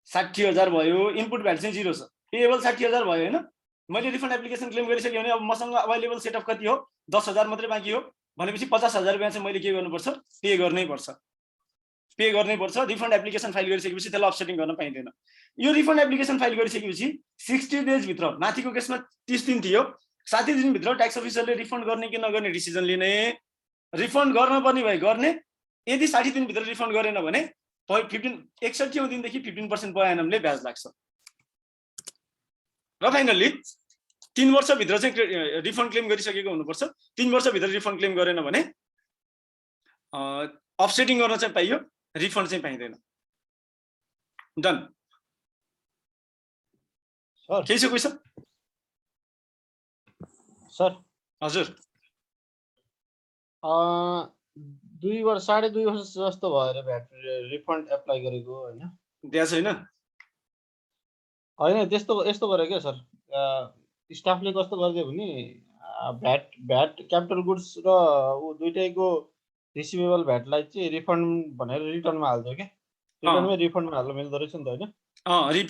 60,000 भयो, इनपुट भ्याट चाहिँ 0 छ, पेएबल 60,000 भयो हैन। मैले रिफन्ड एप्लिकेसन क्लेम गरिसकेँ भने अब मसँग अवेलेबल सेट अफ कति हो, 10,000 मात्रै बाँकी हो भनेपछि 50,000 रुपियाँ चाहिँ मैले के गर्नुपर्छ, पे गर्नै पर्छ। रिफन्ड एप्लिकेसन फाइल गरिसकेपछि त्यसलाई अफसेटिङ गर्न पाइँदैन। यो रिफन्ड एप्लिकेसन फाइल गरिसकेपछि 60 डेज भित्र, माथिको केसमा 30 दिन थियो, 60 दिन भित्र ट्याक्स अफिसरले रिफन्ड गर्ने कि नगर्ने डिसिजन लिने। रिफन्ड गर्न पर्ने भए गर्ने, यदि 60 दिन भित्र रिफन्ड गरेन भने 61औं दिनदेखि 15% per annum ले ब्याज लाग्छ। र फाइनल्ली 3 वर्षभित्र चाहिँ रिफन्ड क्लेम गरिसकेको हुनुपर्छ। 3 वर्षभित्र रिफन्ड क्लेम गरेन भने अफसेटिङ गर्न चाहिँ पाइयो, रिफन्ड चाहिँ पाइँदैन। डन
सर,
केही छ क्वेशन
सर?
हजुर,
2 वर्ष 2.5 वर्ष जस्तो भएर भ्याट रिफन्ड एप्लाई गरेको हैन,
दिया छैन
हैन त्यस्तो यस्तो गरे के सर, स्टाफले कस्तो गर्दियो भने भ्याट क्यापिटल गुड्स र उ दुईटैको रिसिभेबल भ्याटलाई चाहिँ रिफन्ड भनेर रिटर्नमा हाल्दियो के, रिटर्नमै रिफन्डमा हाल्नु मिल्दो रहेछ नि त हैन।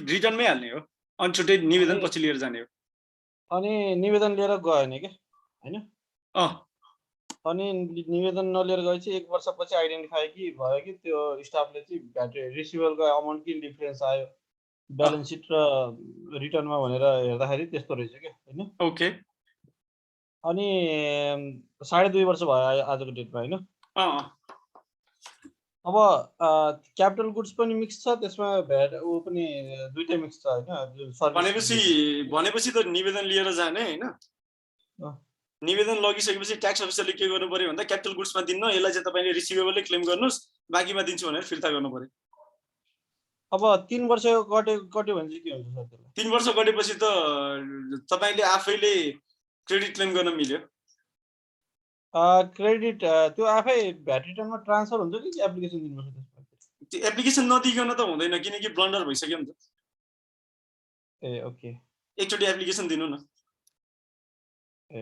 रिटर्नमै हाल्ने हो, अनछुट्टै निवेदन पछि लिएर जाने हो।
अनि निवेदन लिएर गएन के हैन, अनि निवेदन नलिएर गएपछि 1 वर्षपछि आइडेन्टिफाई भयो कि त्यो स्टाफले चाहिँ भ्याट रिसिभेबलको अमाउन्ट किन डिफरेन्स आयो ब्यालेन्स सिट र रिटर्नमा भनेर हेर्दाखेरि त्यस्तो रहेछ क्या होइन
ओके
अनि 2.5 वर्ष भयो आजको डेटमा होइन अब क्यापिटल गुड्स पनि मिक्स छ त्यसमा भ्याट ऊ पनि दुईटै मिक्स छ होइन
भनेपछि त निवेदन लिएर जाने होइन निवेदन लगिसकेपछि ट्याक्स अफिसरले के गर्नु पर्यो भन्दा क्यापिटल गुड्समा दिन्न यसलाई चाहिँ तपाईँले रिसिभेबलै क्लेम गर्नुहोस् बाँकीमा दिन्छु भनेर फिर्ता गर्नु पर्यो
अब 3 वर्ष कट्यो भने चाहिँ के हुन्छ सर त्यसलाई
3 वर्ष गटेपछि त तपाईँले आफैले क्रेडिट क्लेम गर्न मिल्यो
क्रेडिट त्यो आफै भ्याट रिटर्नमा ट्रान्सफर हुन्छ कि एप्लिकेसन दिनुपर्छ त्यसमा
त्यो एप्लिकेसन नदिकन त हुँदैन किनकि ब्लन्डर भइसक्यो नि त
ए ओके
एकचोटि एप्लिकेसन दिनु न
ए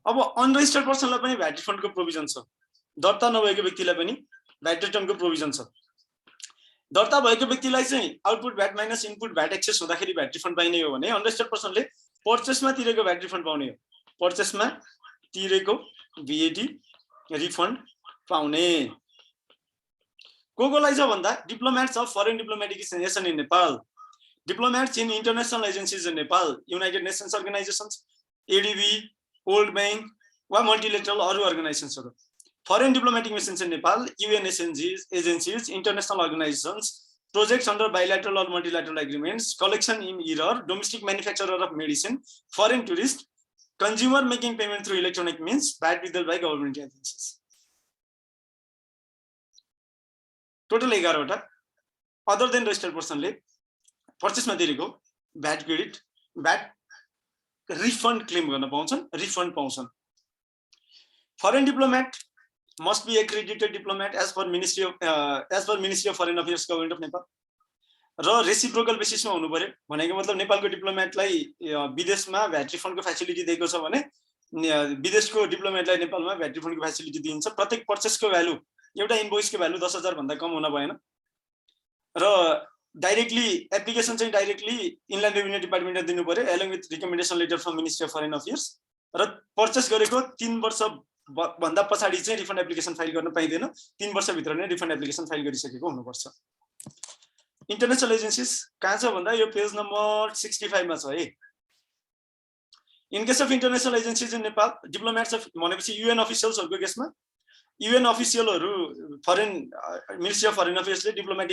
अब अनरेजिस्टर्ड पर्सनलाई पनि भ्याट रिफन्डको प्रोभिजन छ दर्ता नभएको व्यक्तिलाई पनि भ्याट रिटर्नको प्रोभिजन छ दर्ता भएको व्यक्तिलाई चाहिँ output VAT minus input VAT excess हुँदाखेरि भ्याट रिफन्ड पाइने हो भने अनरेजिस्टर्ड पर्सनले पर्चेसमा तिरेको भ्याट रिफन्ड पाउने हो पर्चेसमा तिरेको VAT रिफन्ड पाउने कोलाई छ भन्दा diplomats of foreign diplomatic association in Nepal diplomats in international agencies in Nepal United Nations organisations ADB World Bank वा मल्टिलेटरल अरू अर्गनाइजेसन्सहरू foreign diplomatic missions in Nepal UN agencies international organisations projects under bilateral or multilateral agreements collection in error domestic manufacturer of medicine foreign tourist consumer making payment through electronic means VAT withheld by government agencies total 11 वटा other than registered person ले purchase मा दिएको VAT credit VAT refund claim गर्न पाउँछन् refund पाउँछन् foreign diplomat must be accredited diplomat as per Ministry of Foreign Affairs Government of Nepal र reciprocal बेसिसमा हुनु पर्यो भनेको मतलब नेपालको डिप्लोमेटलाई विदेशमा भ्याट रिफन्डको फ्यासिलिटी दिएको छ भने विदेशको डिप्लोमेटलाई नेपालमा भ्याट रिफन्डको फ्यासिलिटी दिन्छ प्रत्येक पर्चेसको भ्यालु एउटा इन्भोइसको भ्यालु 10,000 भन्दा कम हुन भएन र डाइरेक्टली एप्लिकेसन चाहिँ डाइरेक्टली इनल्यान्ड रेभिन्यू डिपार्टमेन्टले दिनु पर्यो along with recommendation letter from ministry of foreign affairs र पर्चेस गरेको 3 वर्ष भन्दा पछाडी चाहिँ रिफन्ड एप्लिकेसन फाइल गर्न पाइदैन 3 वर्षभित्र नै रिफन्ड एप्लिकेसन फाइल गरिसकेको हुनुपर्छ इन्टरनेशनल एजेन्सीज कहाँ छ भन्दा यो पेज नम्बर 65 मा छ है in case of international agencies in Nepal diplomats of भनेपछि UN अफिसियल्सहरुको केसमा UN अफिसियलहरु फरेन मिनिस्ट्री अफ फरेन अफेयर्सले डिप्लोमेट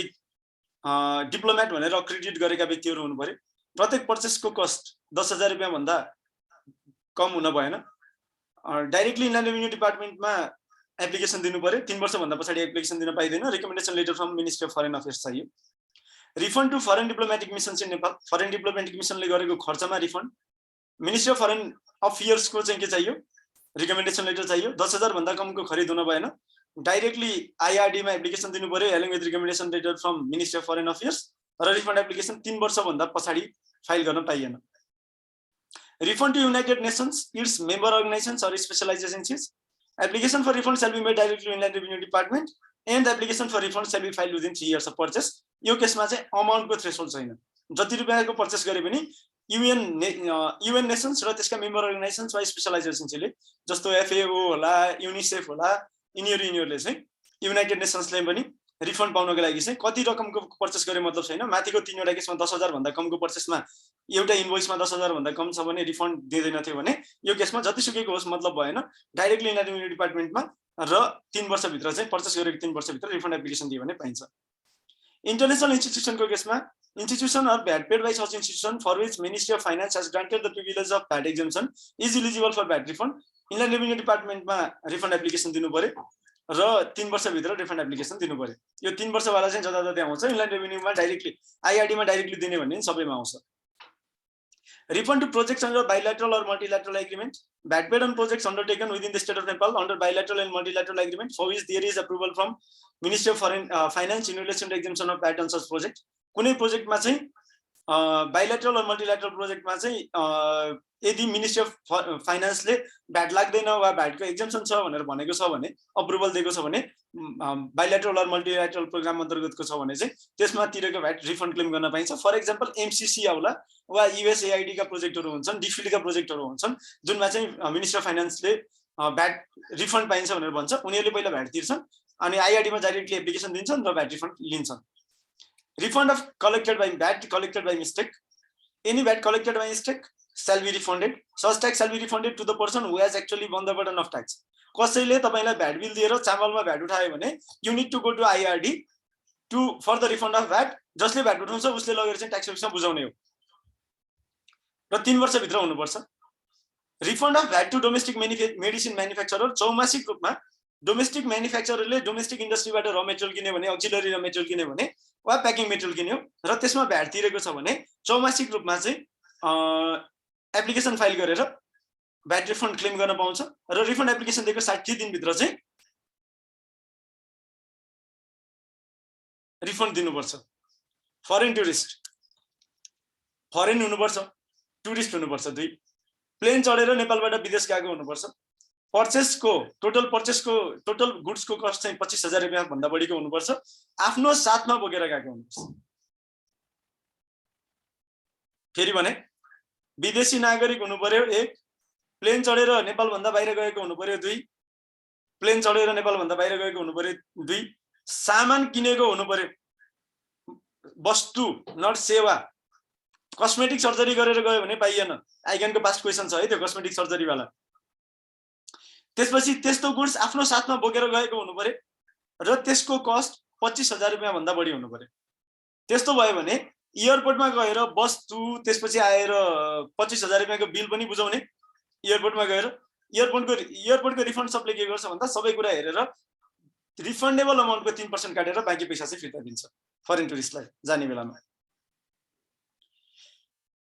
भनेर क्रेडिट गरेका व्यक्तिहरु हुनु पर्यो प्रत्येक पर्चेसको कस्ट 10,000 रुपैयाँ भन्दा कम हुन भएन डाइरेक्टली इनल्यान्ड रेभिन्यू डिपार्टमेन्टमा एप्लिकेसन दिनु पर्यो 3 वर्ष भन्दा पछाडी एप्लिकेसन दिन पाइदैन recommendation letter from ministry of foreign Affairs चाहियो refund to foreign diplomatic missions in Nepal foreign diplomatic मिसनले गरेको खर्चमा रिफन्ड मिनिस्ट्री अफ फरेन अफेयर्सको चाहिँ के चाहियो रिकमेन्डेसन लेटर चाहियो 10,000 भन्दा कमको खरिद हुन भएन डाइरेक्टली IRD मा एप्लिकेसन दिनु पर्यो along with recommendation letter from ministry of foreign affairs र रिफन्ड एप्लिकेसन 3 वर्ष भन्दा पछाडी फाइल गर्न पाइएन refund to United Nations its member organisations or specialised agencies application for refund shall be made directly inland revenue department and application for refund shall be filed within 3 years of purchase यो केसमा चाहिँ अमाउन्टको threshold छैन जति रुपैयाँको purchase गरे पनि UN nations र त्यसका member organisations वा स्पेशलाइज्ड एजेन्सीले जस्तो FAO होला युनिसेफ होला यिनीहरुले चाहिँ युनाइटेड नेसन्सले पनि रिफन्ड पाउनको लागि चाहिँ कति रकमको पर्चेस गरे मतलब छैन माथिको 3 वटा केसमा 10,000 भन्दा कमको पर्चेसमा एउटा इन्भोइसमा 10,000 भन्दा कम छ भने रिफन्ड दिँदैन थियो भने यो केसमा जतिसुकैको होस् मतलब भएन डाइरेक्टली इनल्यान्ड रेभिन्यू डिपार्टमेन्टमा र 3 वर्षभित्र चाहिँ पर्चेस गरेको 3 वर्षभित्र रिफन्ड एप्लिकेसन दियो भने पाइन्छ इन्टरनेशनल इन्स्टिट्युसनको केसमा institution or VAT paid by such institution for which Ministry of Finance has granted the privilege of VAT exemption is eligible for VAT refund. Inland Revenue Department मा refund application दिनु पर्यो र 3 वर्षभित्र refund application दिनु पर्यो यो 3 वर्ष वाला चाहिँ जताततै आउँछ इनल्यान्ड रेभिन्यू मा डाइरेक्टली IRD मा डाइरेक्टली दिने भन्ने सबैमा आउँछ refund to projects under bilateral or multilateral agreement VAT paid on projects undertaken within the state of Nepal under bilateral and multilateral agreement for which there is approval from Ministry of Foreign Finance in relation to exemption of VAT on such project कुनै प्रोजेक्टमा चाहिँ bilateral र मल्टिलेटरल प्रोजेक्टमा चाहिँ यदि ministry of फाइनान्सले VAT लाग्दैन वा भ्याटको एक्जम्पसन छ भनेर भनेको छ भने अप्रुभल दिएको छ भने बाइलेटरल र मल्टिलेटरल प्रोग्राम अन्तर्गतको छ भने चाहिँ त्यसमा तिरेको भ्याट रिफन्ड क्लेम गर्न पाइन्छ फर एक्जाम्पल MCC आउला वा USAID का प्रोजेक्टहरु हुन्छन् डिफिल्ड का प्रोजेक्टहरु हुन्छन् जुनमा चाहिँ मिनिस्ट्री अफ फाइनान्सले भ्याट रिफन्ड पाइन्छ भनेर भन्छ उनीहरुले पहिला भ्याट तिर्छन् अनि IRD मा डाइरेक्टली एप्लिकेसन दिन्छन् र भ्याट रिफन्ड लिन्छन् refund of collected by VAT collected by mistake. Any VAT collected by mistake shall be refunded. Such tax shall be refunded to the person who has actually borne the burden of tax. कसैले तपाईलाई VAT bill दिएर चामलमा VAT उठायो भने you need to go to IRD for the refund of VAT. जसले VAT उठाउँछ उसले लगेर चाहिँ ट्याक्स अफिसमा बुझाउने हो र 3 वर्ष भित्र हुनुपर्छ. Refund of VAT to domestic medicine manufacturer चौमासिक रूपमा डोमेस्टिक म्यानुफ्याक्चररले डोमेस्टिक इन्डस्ट्रीबाट र मेटेरियल किन्यो भने अक्सिलरी र मेटेरियल किन्यो भने वा प्याकिङ मेटेरियल किन्यो र त्यसमा भ्याट तिरेको छ भने चौमासिक रूपमा चाहिँ एप्लिकेसन फाइल गरेर भ्याट रिफन्ड क्लेम गर्न पाउँछ र रिफन्ड एप्लिकेसन दिएको 60 दिनभित्र चाहिँ रिफन्ड दिनुपर्छ. फरेन टुरिस्ट फरेन हुनुपर्छ, टुरिस्ट हुनुपर्छ, 2. प्लेन चढेर नेपालबाट विदेश गएको हुनुपर्छ. टोटल गुड्सको कस्ट चाहिँ 25,000 रुपैयाँ भन्दा बढीको हुनुपर्छ. आफ्नो साथमा बोकेर गएको हुनुपर्छ. फेरि भने विदेशी नागरिक हुनु पर्यो 1, प्लेन चढेर नेपाल भन्दा बाहिर गएको हुनु पर्यो 2, प्लेन चढेर नेपाल भन्दा बाहिर गएको हुनु पर्यो 2, सामान किनेको हुनु पर्यो, वस्तु नट सेवा. कस्मेटिक सर्जरी गरेर गयो भने पाइएन. आइगनको पास्ट क्वेशन छ है त्यो कस्मेटिक सर्जरी वाला. त्यसपछि त्यस्तो गुड्स आफ्नो साथमा बोकेर गएको हुनु पर्यो र त्यसको कस्ट 25,000 रुपैयाँ भन्दा बढी हुनु पर्यो. त्यस्तो भयो भने एयरपोर्टमा गएर वस्तु त्यसपछि आएर 25,000 रुपैयाँको बिल पनि बुझाउने. एयरपोर्टमा गएर एयरपोर्टको रिफन्ड सबले के गर्छ भन्दा सबै कुरा हेरेर रिफन्डेबल अमाउन्टको 3% काटेर बाँकी पैसा चाहिँ फिर्ता दिन्छ फरेन टुरिस्टलाई जाने बेलामा.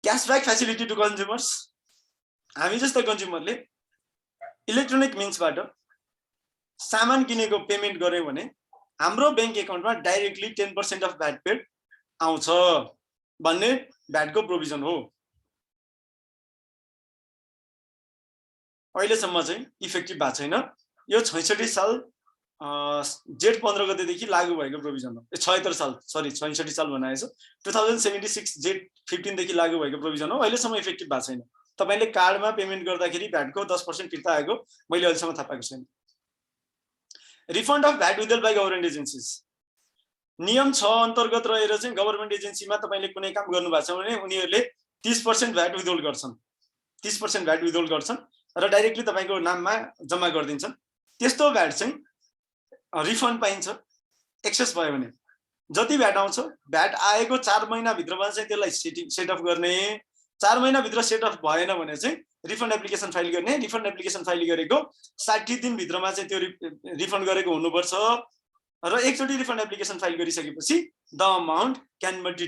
Cashback facility to consumers. हामी जस्तो कन्ज्युमरले इलेक्ट्रोनिक मिन्सबाट सामान किनेको पेमेन्ट गर्यो भने हाम्रो बैंक एकाउन्टमा डाइरेक्टली 10% अफ भ्याट पेड आउँछ भन्ने भ्याटको प्रोभिजन हो. अहिलेसम्म चाहिँ इफेक्टिभ भएको छैन. यो 66 साल जेठ 15 गतेदेखि लागू भएको प्रोभिजन हो. 76 साल सरी 66 साल बनाएछ. 2076 जेठ 15 देखि लागू भएको प्रोभिजन हो. अहिलेसम्म इफेक्टिभ भएको छैन. तपाईले कार्डमा पेमेन्ट गर्दाखेरि भ्याटको 10% फिर्ता आएको मैले अहिलेसम्म थाहा पाएको छैन. Refund of VAT withheld by government agencies. नियम 6 अन्तर्गत रहेर चाहिँ गभर्नमेन्ट एजेन्सीमा तपाईले कुनै काम गर्नु भएको छ भने उनीहरूले 30% भ्याट विथहोल्ड गर्छन्. 30% भ्याट विथहोल्ड गर्छन् र डाइरेक्टली तपाईको नाममा जम्मा गरिदिन्छन्. त्यस्तो भ्याट चाहिँ रिफन्ड पाइन्छ एक्सेस भयो भने. जति भ्याट आउँछ भ्याट आएको 4 महिनाभित्रमा चाहिँ त्यसलाई सेट अफ गर्ने. 4 महिनाभित्र सेट अफ भएन भने चाहिँ रिफन्ड एप्लिकेसन फाइल गर्ने. रिफन्ड एप्लिकेसन फाइल गरेको 60 दिनभित्रमा चाहिँ त्यो रिफन्ड गरेको हुनुपर्छ र एकचोटि रिफन्ड एप्लिकेसन फाइल गरिसकेपछि the amount can be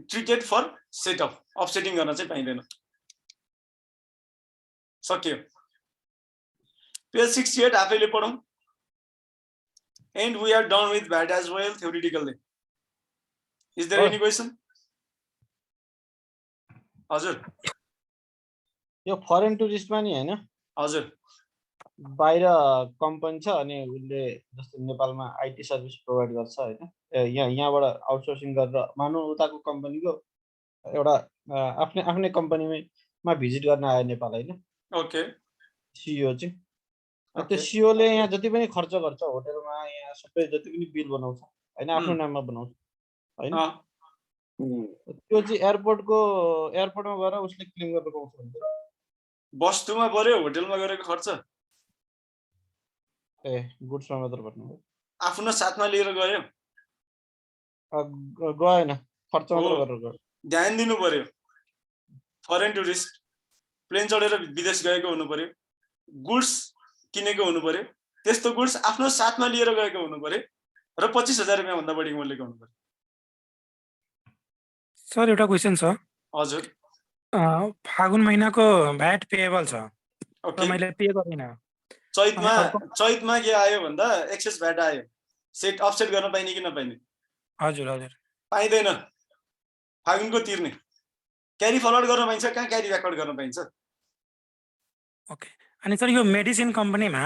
treated for set off. Offsetting गर्न चाहिँ पाइँदैन. सक्यो. पेज 68 आफैले पढौँ. And we are done with VAT as well theoretically. Is there any question? हजुर.
यो फरेन टुरिस्टमा नि हैन?
हजुर.
बाहिर कम्पनी छ अनि उले जस्तो नेपालमा आईटी सर्भिस प्रोवाइड गर्छ हैन? यहाँबाट आउटसोर्सिङ गरेर मानौ उताको कम्पनीको एउटा आफ्नै कम्पनीमा भिजिट गर्न आयो नेपाल हैन?
ओके.
सीईओ चाहिँ त्यो सीईओले यहाँ जति पनि खर्च गर्छ होटलमा यहाँ सबै जति पनि बिल बनाउँछ हैन आफ्नो नाममा बनाउँछ हैन? त्यो चाहिँ एयरपोर्टमा गएर उसले क्लेम गर्न पाउँछ भन्छ.
वस्तुमा पर्यो होटलमा गरेको खर्च
गुड्समा मात्र भन्नु हो.
आफ्नो साथमा लिएर गयो
गएन खर्च मात्र गरेर गयो.
ध्यान दिनु पर्यो. फरेन टुरिस्ट प्लेन चढेर विदेश गएको हुनु पर्यो. गुड्स किनेको हुनु पर्यो. त्यस्तो गुड्स आफ्नो साथमा लिएर गएको हुनु पर्यो र 25,000 रुपैयाँ भन्दा बढी मूल्यको हुनु पर्यो.
सर एउटा क्वेशन छ.
हजुर.
फागुन महिनाको भ्याट पेएबल छ.
ओके.
मैले पे गरिन.
चैतमा के आयो भन्दा एक्सेस भ्याट आयो. सेट अफसेट गर्न पाइने कि नपाइने?
हजुर हजुर.
पाइँदैन. फागुनको तिर्ने. क्यारी फरवर्ड गर्न पाइन्छ कहाँ क्यारी ब्याकवर्ड गर्न पाइन्छ?
ओके. अनि सर यो मेडिसिन कम्पनीमा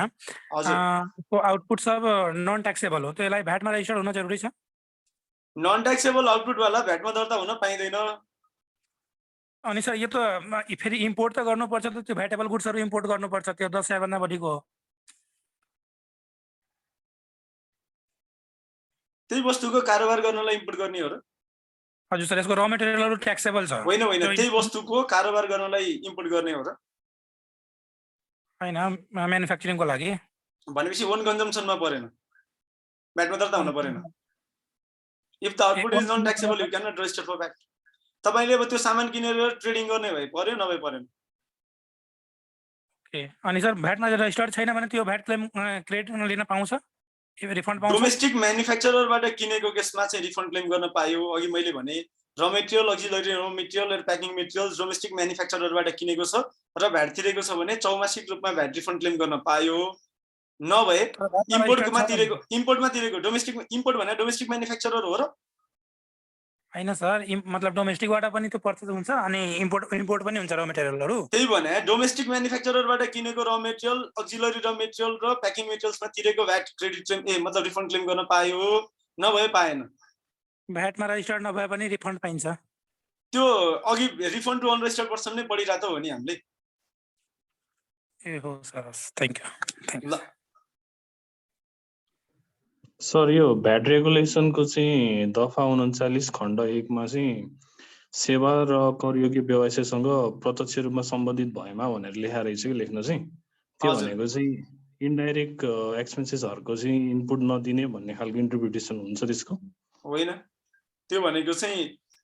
हजुर
आउटपुट सब नन ट्याक्सेबल हो, त्यसलाई भ्याटमा रेजिस्टर हुन जरुरी छ?
नन ट्याक्सेबल आउटपुट वाला भ्याटमा दर्ता हुन पाइँदैन.
अनि सर यो त फेरि इम्पोर्ट त गर्नुपर्छ त, त्यो भ्याटेबल गुड्सहरु इम्पोर्ट गर्नुपर्छ, त्यो 10,000 भन्दा बढीको हो.
त्यही वस्तुको कारोबार गर्नलाई इम्पोर्ट गर्ने हो र?
हजुर सर यसको र मेटेरियलहरु ट्याक्सेबल छ
होइन होइन,
त्यो
त्यही वस्तुको कारोबार गर्नलाई इम्पोर्ट गर्ने हो र?
हैन म्यानुफ्याक्चरिङको लागि
भनेपछि ओन कन्जम्सनमा परेन, भ्याटमा दर्ता हुन परेन। If the output is non taxable you can not register for VAT. तपाईले अब त्यो सामान किनेर ट्रेडिङ गर्ने भए पर्यो, नभए परेन।
ओके अनि सर भ्याटमा रजिस्टर्ड छैन भने त्यो भ्याट क्लेम क्रेडिट लिन पाउँछ रिफन्ड पाउँछ
डोमेस्टिक म्यानुफ्याक्चररबाट किनेको केसमा चाहिँ रिफन्ड क्लेम गर्न पायो। अघि मैले भने र मेटेरियल, अक्सिलरी र मेटेरियल र प्याकिङ मेटेरियल्स डोमेस्टिक म्यानुफ्याक्चररबाट किनेको छ र भ्याट तिरेको छ भने चौमासिक रूपमा भ्याट रिफन्ड क्लेम गर्न पायो। नभए इम्पोर्टमा तिरेको डोमेस्टिक इम्पोर्ट भने डोमेस्टिक म्यानुफ्याक्चरर हो र?
हैन सर मतलब डोमेस्टिकबाट पनि त्यो पर्चेज हुन्छ अनि इम्पोर्ट पनि हुन्छ र मेटेरियलहरु।
त्यही भने डोमेस्टिक म्यानुफ्याक्चररबाट किनेको र मेटेरियल, अक्सिलरी र मेटेरियल र प्याकिङ मेटेरियल्समा तिरेको भ्याट क्रेडिट क्लेम मतलब रिफन्ड क्लेम गर्न पायो, नभए पाएन।
भ्याटमा रजिस्टर्ड नभए पनि रिफन्ड पाइन्छ।
त्यो अघि रिफन्ड टु अनरजिस्टर्ड पर्सन नै पढिरहेको हो नि हामीले।
ए हो सर, थ्यांक यू।
ल
सर यो भ्याट रेगुलेसनको चाहिँ दफा 39 खण्ड 1 मा चाहिँ सेवा र करयोग्य व्यवसायसँग प्रत्यक्ष रूपमा सम्बन्धित भएमा भनेर लेखा रहेछ कि लेख्न चाहिँ त्यो
हजुर।
भनेको चाहिँ इन्डाइरेक्ट एक्सपेन्सेसहरुको चाहिँ इनपुट नदिने भन्ने खालको इन्टरप्रिटेसन हुन्छ त्यसको?
होइन, त्यो भनेको चाहिँ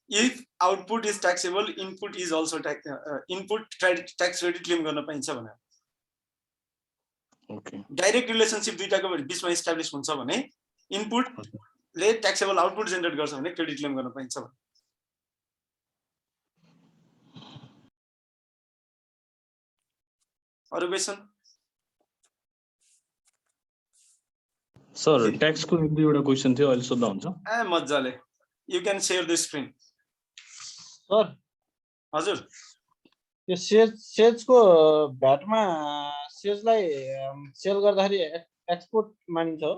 if output is taxable input is also input tax credit claim गर्न पाइन्छ भनेर।
ओके
डाइरेक्ट रिलेसनशिप दुईटाको बीचमा इस्टाब्लिश हुन्छ भने इनपुटले ट्याक्सेबल आउटपुट जेनेरेट गर्छ भने क्रेडिट क्लेम गर्न पाइन्छ। अरु क्वेशन?
सर ट्याक्सको एक दुईवटा क्वेशन थियो, अहिले सोध्दा हुन्छ?
मजाले। You can share the screen.
Sir
हजुर
यो सेजको भ्याटमा सेजलाई सेल गर्दाखेरि एक्सपोर्ट मानिन्छ हो?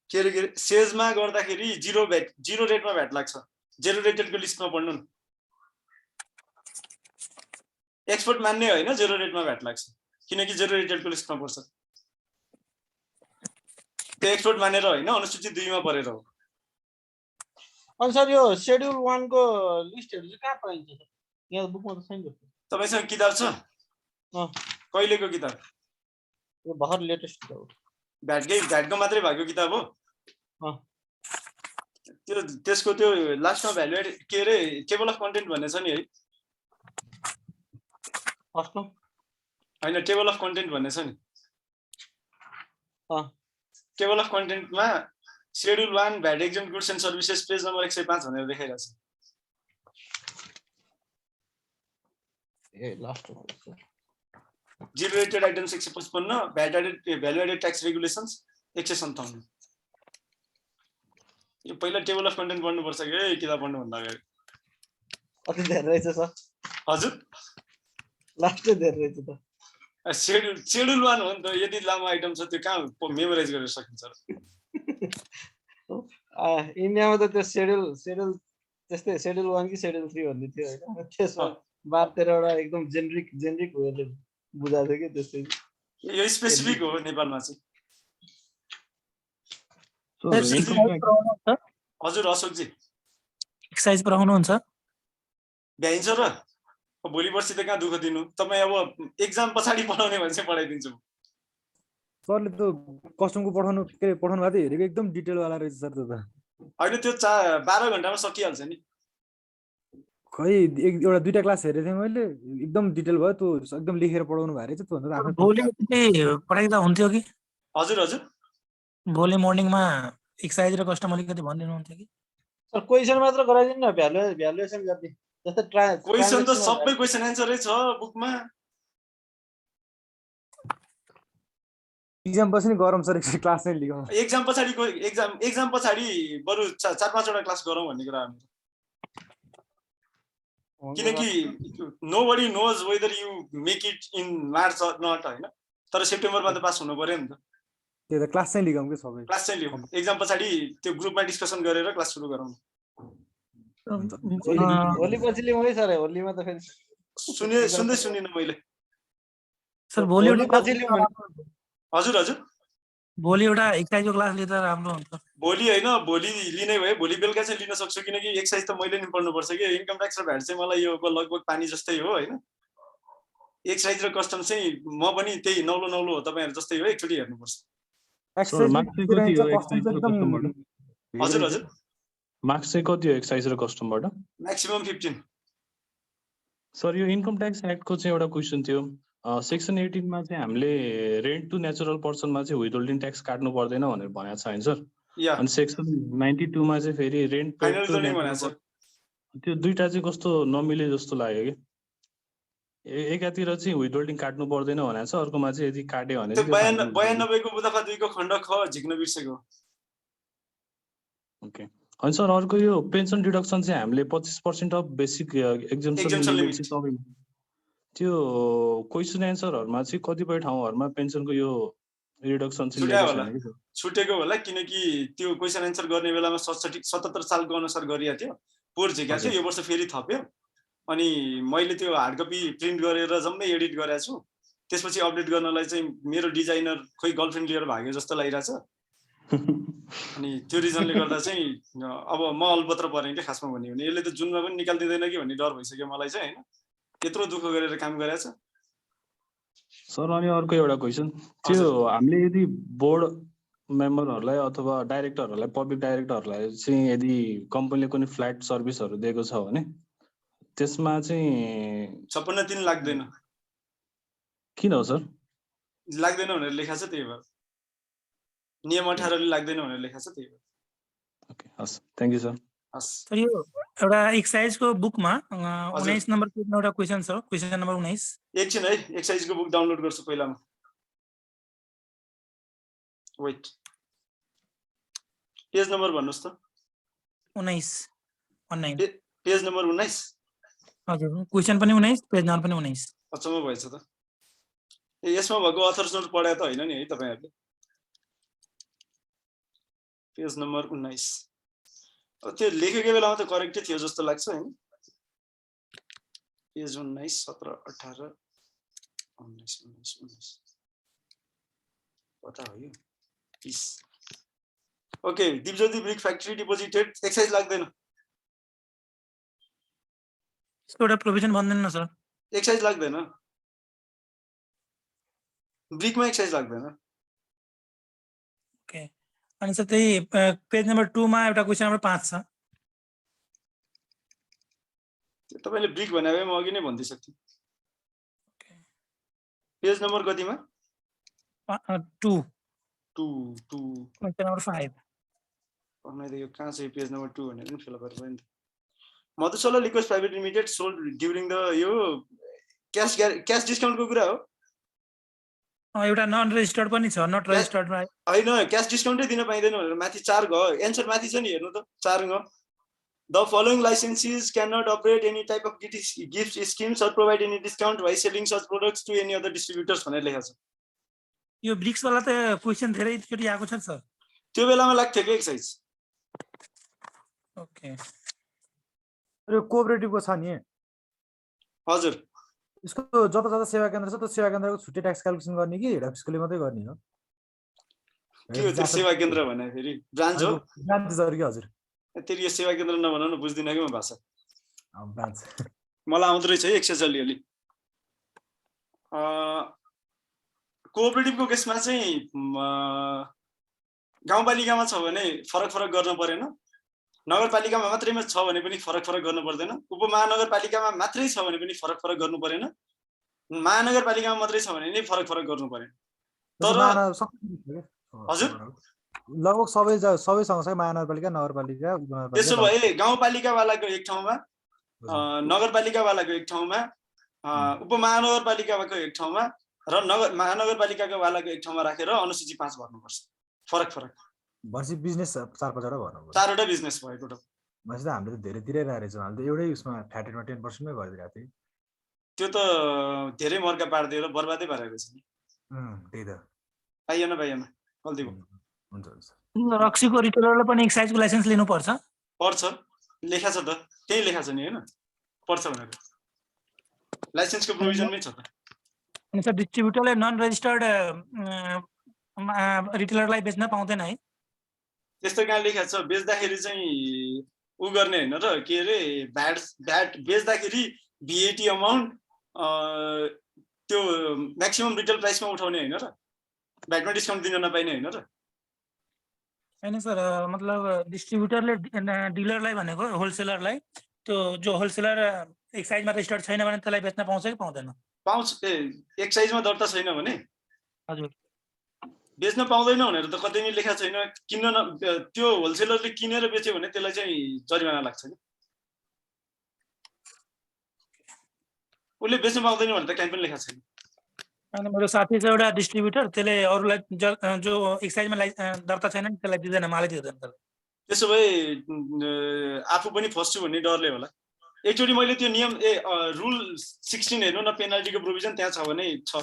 के अरे सेजमा गर्दाखेरि जिरो रेटमा भ्याट लाग्छ। जेरो रेटेडको लिस्टमा पढ्नु न। एक्सपोर्ट मान्ने होइन, जेरो रेटमा भ्याट लाग्छ किनकि जेरो रेटेडको लिस्टमा पर्छ। त्यो एक्सपोर्ट मानेर होइन, अनुसूची 2 मा परेर हो।
अनि सर यो शेड्युल 1 को लिस्टहरु चाहिँ कहाँ पाइन्छ सर? यहाँ बुकमा त छैन जस्तो।
तपाईसँग किताब छ? कहिलेको किताब?
यो भर्खर लेटेस्ट हो।
भ्याटको मात्रै भएको किताब हो? त्यो त्यसको त्यो लास्टमा भ्यालु एड के अरे टेबल अफ कन्टेन्ट भन्ने छ नि है?
फर्स्टमा
हैन, टेबल अफ कन्टेन्ट भन्ने छ नि। टेबल अफ कन्टेन्टमा schedule 1 VAT exempt goods and services page number 105 भनेर देखाइरहेको छ।
ए लास्ट हो।
Zero rated items 155, VAT added value added tax regulations 157। यो पहिला टेबल अफ कन्टेन्ट पढ्नुपर्छ कि किताब पढ्नु भन्दा अगाडि।
अति धेरै रहेछ सर।
हजुर
लास्टै धेरै रहेछ त।
शेड्युल 1 हो नि त, यति लामो आइटम छ त्यो कहाँ मेमोराइज गर्न सकिन्छ र?
इन्डियामा त त्यो शेड्युल त्यस्तै शेड्युल 1 कि शेड्युल 3 भन्ने थियो हैन? त्यसमा 12-13 वटा एकदम जेनरिक वेले बुझाएको थियो कि त्यस्तै।
यो स्पेसिफिक हो नेपालमा चाहिँ। हजुर अशोकजी
एक्सर्साइज पढाउनुहुन्छ?
भ्याइन्छ र? भोलि पर्सि त कहाँ दुःख दिनु। तपाईँ अब एक्जाम पछाडि पढाउने भने चाहिँ पढाइदिन्छु।
सरले त कस्टमको पठाउनु भएको हेरेको एकदम डिटेल वाला रहेछ सर त्यो त।
होइन त्यो 12 घण्टामा सकिहाल्छ नि।
खै एउटा दुईटा क्लास हेरेको थिएँ मैले, एकदम डिटेल भयो त्यो, एकदम लेखेर पढाउनु भएको रहेछ त्यो भन्दा आफ्नो।
भोलि पढाइदा हुन्थ्यो कि?
हजुर हजुर
भोलि मर्निङमा एक्सर्साइज र कस्टम अलिकति भनिदिनु हुन्थ्यो कि?
सर क्वेशन मात्र गराइदिनु न, भ्यालुएसन गर्ने जस्तै
क्वेशन त सबै क्वेशन एन्सरै छ बुकमा।
एक्जाम पछि नि गरम सर, क्लास नै लिगौँ।
एक्जाम पछाडि बरु 4-5 वटा क्लास गरौँ भन्ने कुरा हो। किनकि nobody knows whether you make it in March or not हैन, तर सेप्टेम्बरमा त पास हुनु पर्यो नि त।
त्यो त क्लास चाहिँ लिगौँ के सबै।
क्लास चाहिँ लियौँ, एक्जाम पछाडि त्यो ग्रुपमा डिस्कसन गरेर क्लास सुरु गरौँ।
होली पछि लिउँ है सर? होलीमा त फेरि
सुन्दै सुनिन मैले।
सर भोलि
पछि लिउँ।
हजुर हजुर
भोलि एउटा एक्साइजको क्लास लिँदा राम्रो हुन्छ।
भोलि होइन, भोलि लिने भए भोलि बेलुका चाहिँ लिन सक्छु, किनकि एक्साइज त मैले नि पढ्नुपर्छ कि। इन्कम ट्याक्स र भ्याट चाहिँ मलाई यो लगभग पानी जस्तै हो होइन। एक्साइज र कस्टम चाहिँ म पनि त्यही नौलो नौलो हो, तपाईँहरू जस्तै हो, एकचोटि हेर्नुपर्छ।
एक्सर्साइज
मार्क्स चाहिँ कति हो एक्साइज र
एकदम
कस्टमबाट?
हजुर हजुर,
मार्क्स चाहिँ कति हो एक्साइज र कस्टमबाट?
म्याक्सिमम 15।
सर यो इन्कम ट्याक्स एक्टको चाहिँ एउटा क्वेसन थियो। सेक्सन 18 मा चाहिँ हामीले रेन्ट टु नेचुरल पर्सनमा चाहिँ विथहोल्डिङ ट्याक्स काट्नु पर्दैन भनेर भनेको छ हैन सर?
या
अनि सेक्सन 92 मा चाहिँ फेरि rent paid
final
to
zoning
natural
भनेको छ।
त्यो दुईटा चाहिँ कस्तो नमिले जस्तो लाग्यो कि। एकातिर चाहिँ विथहोल्डिङ काट्नु पर्दैन भनेको छ, अर्कोमा चाहिँ यदि काट्यो भने
त्यो
चाहिँ त्यो फाइनल
92 को दफा 2 को खण्ड ख झिक्न बिर्सेको।
ओके। अनि सर अर्को यो पेन्सन डिडक्सन चाहिँ हामीले 25% of basic exemption
Exemption
limit
limit।
चाहिँ तपाईँ त्यो क्वेसन एन्सरहरुमा चाहिँ कतिपय ठाउँहरुमा पेन्सनको यो रिडक्सन चाहिँ
छुट्यायो
लिएको
होला,
छैन कि सर?
छुटेको होला, किनकि त्यो क्वेसन एन्सर गर्ने बेलामा 77 सालको अनुसार गरिएको थियो, पोहोर झिकेको थियो, यो वर्ष फेरि थप्यो। अनि मैले त्यो हार्ड कपी प्रिन्ट गरेर जम्मै एडिट गरेको छु। त्यसपछि अपडेट गर्नलाई चाहिँ मेरो डिजाइनर खोइ गर्लफ्रेन्ड लिएर भाग्यो जस्तो लागिरहेछ। अनि त्यो रिजनले गर्दा चाहिँ अब म अलपत्र परेँ के खासमा भन्यो भने। यसले त जुनमा पनि निकाल्दिँदैन कि भन्ने डर भइसक्यो मलाई चाहिँ हैन। यत्रो दुःख गरेर काम गरेछ।
सर अनि अर्को एउटा क्वेसन, त्यो हामीले यदि बोर्ड मेम्बरहरुलाई अथवा डाइरेक्टरहरुलाई, पब्लिक डाइरेक्टरहरुलाई चाहिँ यदि कम्पनीले कुनै फ्ल्याट सर्भिसहरु दिएको छ भने त्यसमा चाहिँ
56.3 लाग्दैन।
किन हो सर?
लाग्दैन भनेर लेखा छ, त्यही भएर। नियम 18 ले लाग्दैन भनेर लेखा छ, त्यही भएर।
ओके, हस्, थ्यांक यू सर।
हस्।
सर यो एउटा एक्साइजको बुकमा 19 नम्बर पेजमा एउटा क्वेशन छ, क्वेशन नम्बर 19।
एकछिन है, एक्सर्साइजको बुक डाउनलोड गर्छु पहिला म। वेट, पेज नम्बर भन्नुस् त।
19
पेज नम्बर 19।
हजुर, क्वेशन पनि 19, पेज नम्बर पनि 19।
अचम्म भएछ त। यसमा भएको अथर्स नोट पढाए त हैन नि है तपाईहरुले? Page number 19। त्यो लेखेको बेलामा त करेक्टै थियो जस्तो लाग्छ हैन? पेज 19, 17, 18, 19। कता हो यो? 30। Okay, Dipjyoti brick factory deposited excise लाग्दैन।
यसको एउटा प्रोभिजन भन्दैन न सर?
एक्साइज लाग्दैन। ब्रिकमा एक्साइज लाग्दैन।
ओके। अनि सर त्यही पेज नम्बर 2 मा एउटा क्वेशन नम्बर 5 छ।
तपाईले ब्रिक भने भए म अघि नै भन्दै सक्थे। पेज नम्बर कतिमा?
2
क्वेशन
नम्बर 5।
अनि यो कहाँ छ पेज नम्बर 2 भनेर नि फेला परेको नि त। Madhushala liquids private limited sold during the यो क्याश डिस्काउन्टको कुरा हो।
एउटा नन रेजिस्टर्ड पनि छ, नट रेजिस्टर्डमा
हैन, क्याश डिस्काउन्टै दिन पाइदैन भनेर माथि 4 ग एन्सर माथि छ नि, हेर्नु त 4 ग। The following licensees cannot operate any type of gift schemes or provide any discount by selling such products to any other distributors भनेर लेखेको छ।
यो ब्रिक्स वाला त क्वेशन धेरै चोटी आएको छ सर।
त्यो बेलामा लाग्थ्यो के एक्साइज?
ओके।
यो कोअपरेटिभको छ नि।
हजुर।
यसको जता जता सेवा केन्द्र छ त्यो सेवा केन्द्रको छुट्टै ट्याक्स क्याल्कुलेसन गर्ने कि हेड अफिसकोले मात्रै गर्ने हो?
के हो त्यो सेवा केन्द्र भने फेरि? ब्रान्च हो?
ब्रान्चहरु के? हजुर।
तेरि यो सेवा केन्द्र नभनाउनु, बुझ्दिन के म भाषा।
ब्रान्च।
मलाई आउँदो रहेछ है एक्सेस अलिअलि। कोअपरेटिभको केसमा चाहिँ गाउँपालिकामा छ भने फरक गर्न परेन, नगरपालिकामा मात्रैमा छ भने पनि फरक गर्नु पर्दैन, उपमहानगरपालिकामा मात्रै छ भने पनि फरक गर्नु परेन, महानगरपालिकामा मात्रै छ भने नि फरक गर्नु परेन। तर हजुर,
लगभग सबै सँगसँगै महानगरपालिका, नगरपालिका, उपनगरपालिका।
त्यसो भए गाउँपालिकावालाको एक ठाउँमा, नगरपालिकावालाको एक ठाउँमा, उपमहानगरपालिकाको एक ठाउँमा र महानगरपालिकाको वालाको एक ठाउँमा राखेर अनुसूची 5 भर्नुपर्छ। फरक
भनेपछि बिजनेस 4-5वटा भर्नुपर्छ।
4वटा बिजनेस भयो टोटल।
भनेपछि त हामीले त धेरै तिरै रहेछौँ। हामीले त एउटै उसमा फ्ल्याट रेटमा 10% मै गरिदिएको थियौँ।
त्यो त धेरै मर्का पार्दिएर बर्बादै पारेको छ नि।
त्यही त।
पाइएन गल्ती भयो।
हुन्छ हुन्छ।
रक्सीको रिटेलरले पनि एक्साइजको लाइसेन्स लिनु पर्छ?
पर्छ, लेखा छ त, त्यही लेखा छ नि हैन? पर्छ भनेर लाइसेन्सको प्रोभिजनमै छ त।
अनि सर डिस्ट्रिब्युटरले नन रेजिस्टर्ड रिटेलरलाई बेच्न पाउँदैन है।
त्यस्तो कहाँ लेखेको छ बेच्दाखेरि चाहिँ उ गर्ने हैन र के अरे भ्याट बेच्दाखेरि VAT अमाउन्ट त्यो म्याक्सिमम रिटेल प्राइसमा उठाउने हैन र भ्याटमा डिस्काउन्ट दिन नपाइने हैन र
होइन सर मतलब डिस्ट्रिब्युटरले डिलरलाई भनेको होलसेलरलाई त्यो जो होलसेलर एक्साइजमा रेजिस्टर्ड छैन भने त्यसलाई बेच्न पाउँछ कि पाउँदैन?
पाउँछ एक्साइजमा दर्ता छैन भने
हजुर
बेच्न पाउँदैन भनेर त कतै नि लेखा छैन। किन्न त्यो होलसेलरले किनेर बेच्यो भने त्यसलाई चाहिँ जरिमाना लाग्छ नि। उसले बेच्न पाउँदैन भने त कहीँ पनि लेखा छैन।
अनि मेरो साथी छ एउटा डिस्ट्रिब्युटर त्यसले अरूलाई जो एक्साइजमा दर्ता छैन नि त्यसलाई दिँदैन, मालै दिँदैन त्यसलाई।
त्यसो भए आफू पनि फस्छु भन्ने डरले होला। एकचोटि मैले त्यो नियम रुल 16 हेर्नु न पेनाल्टीको प्रोभिजन त्यहाँ छ भने छ।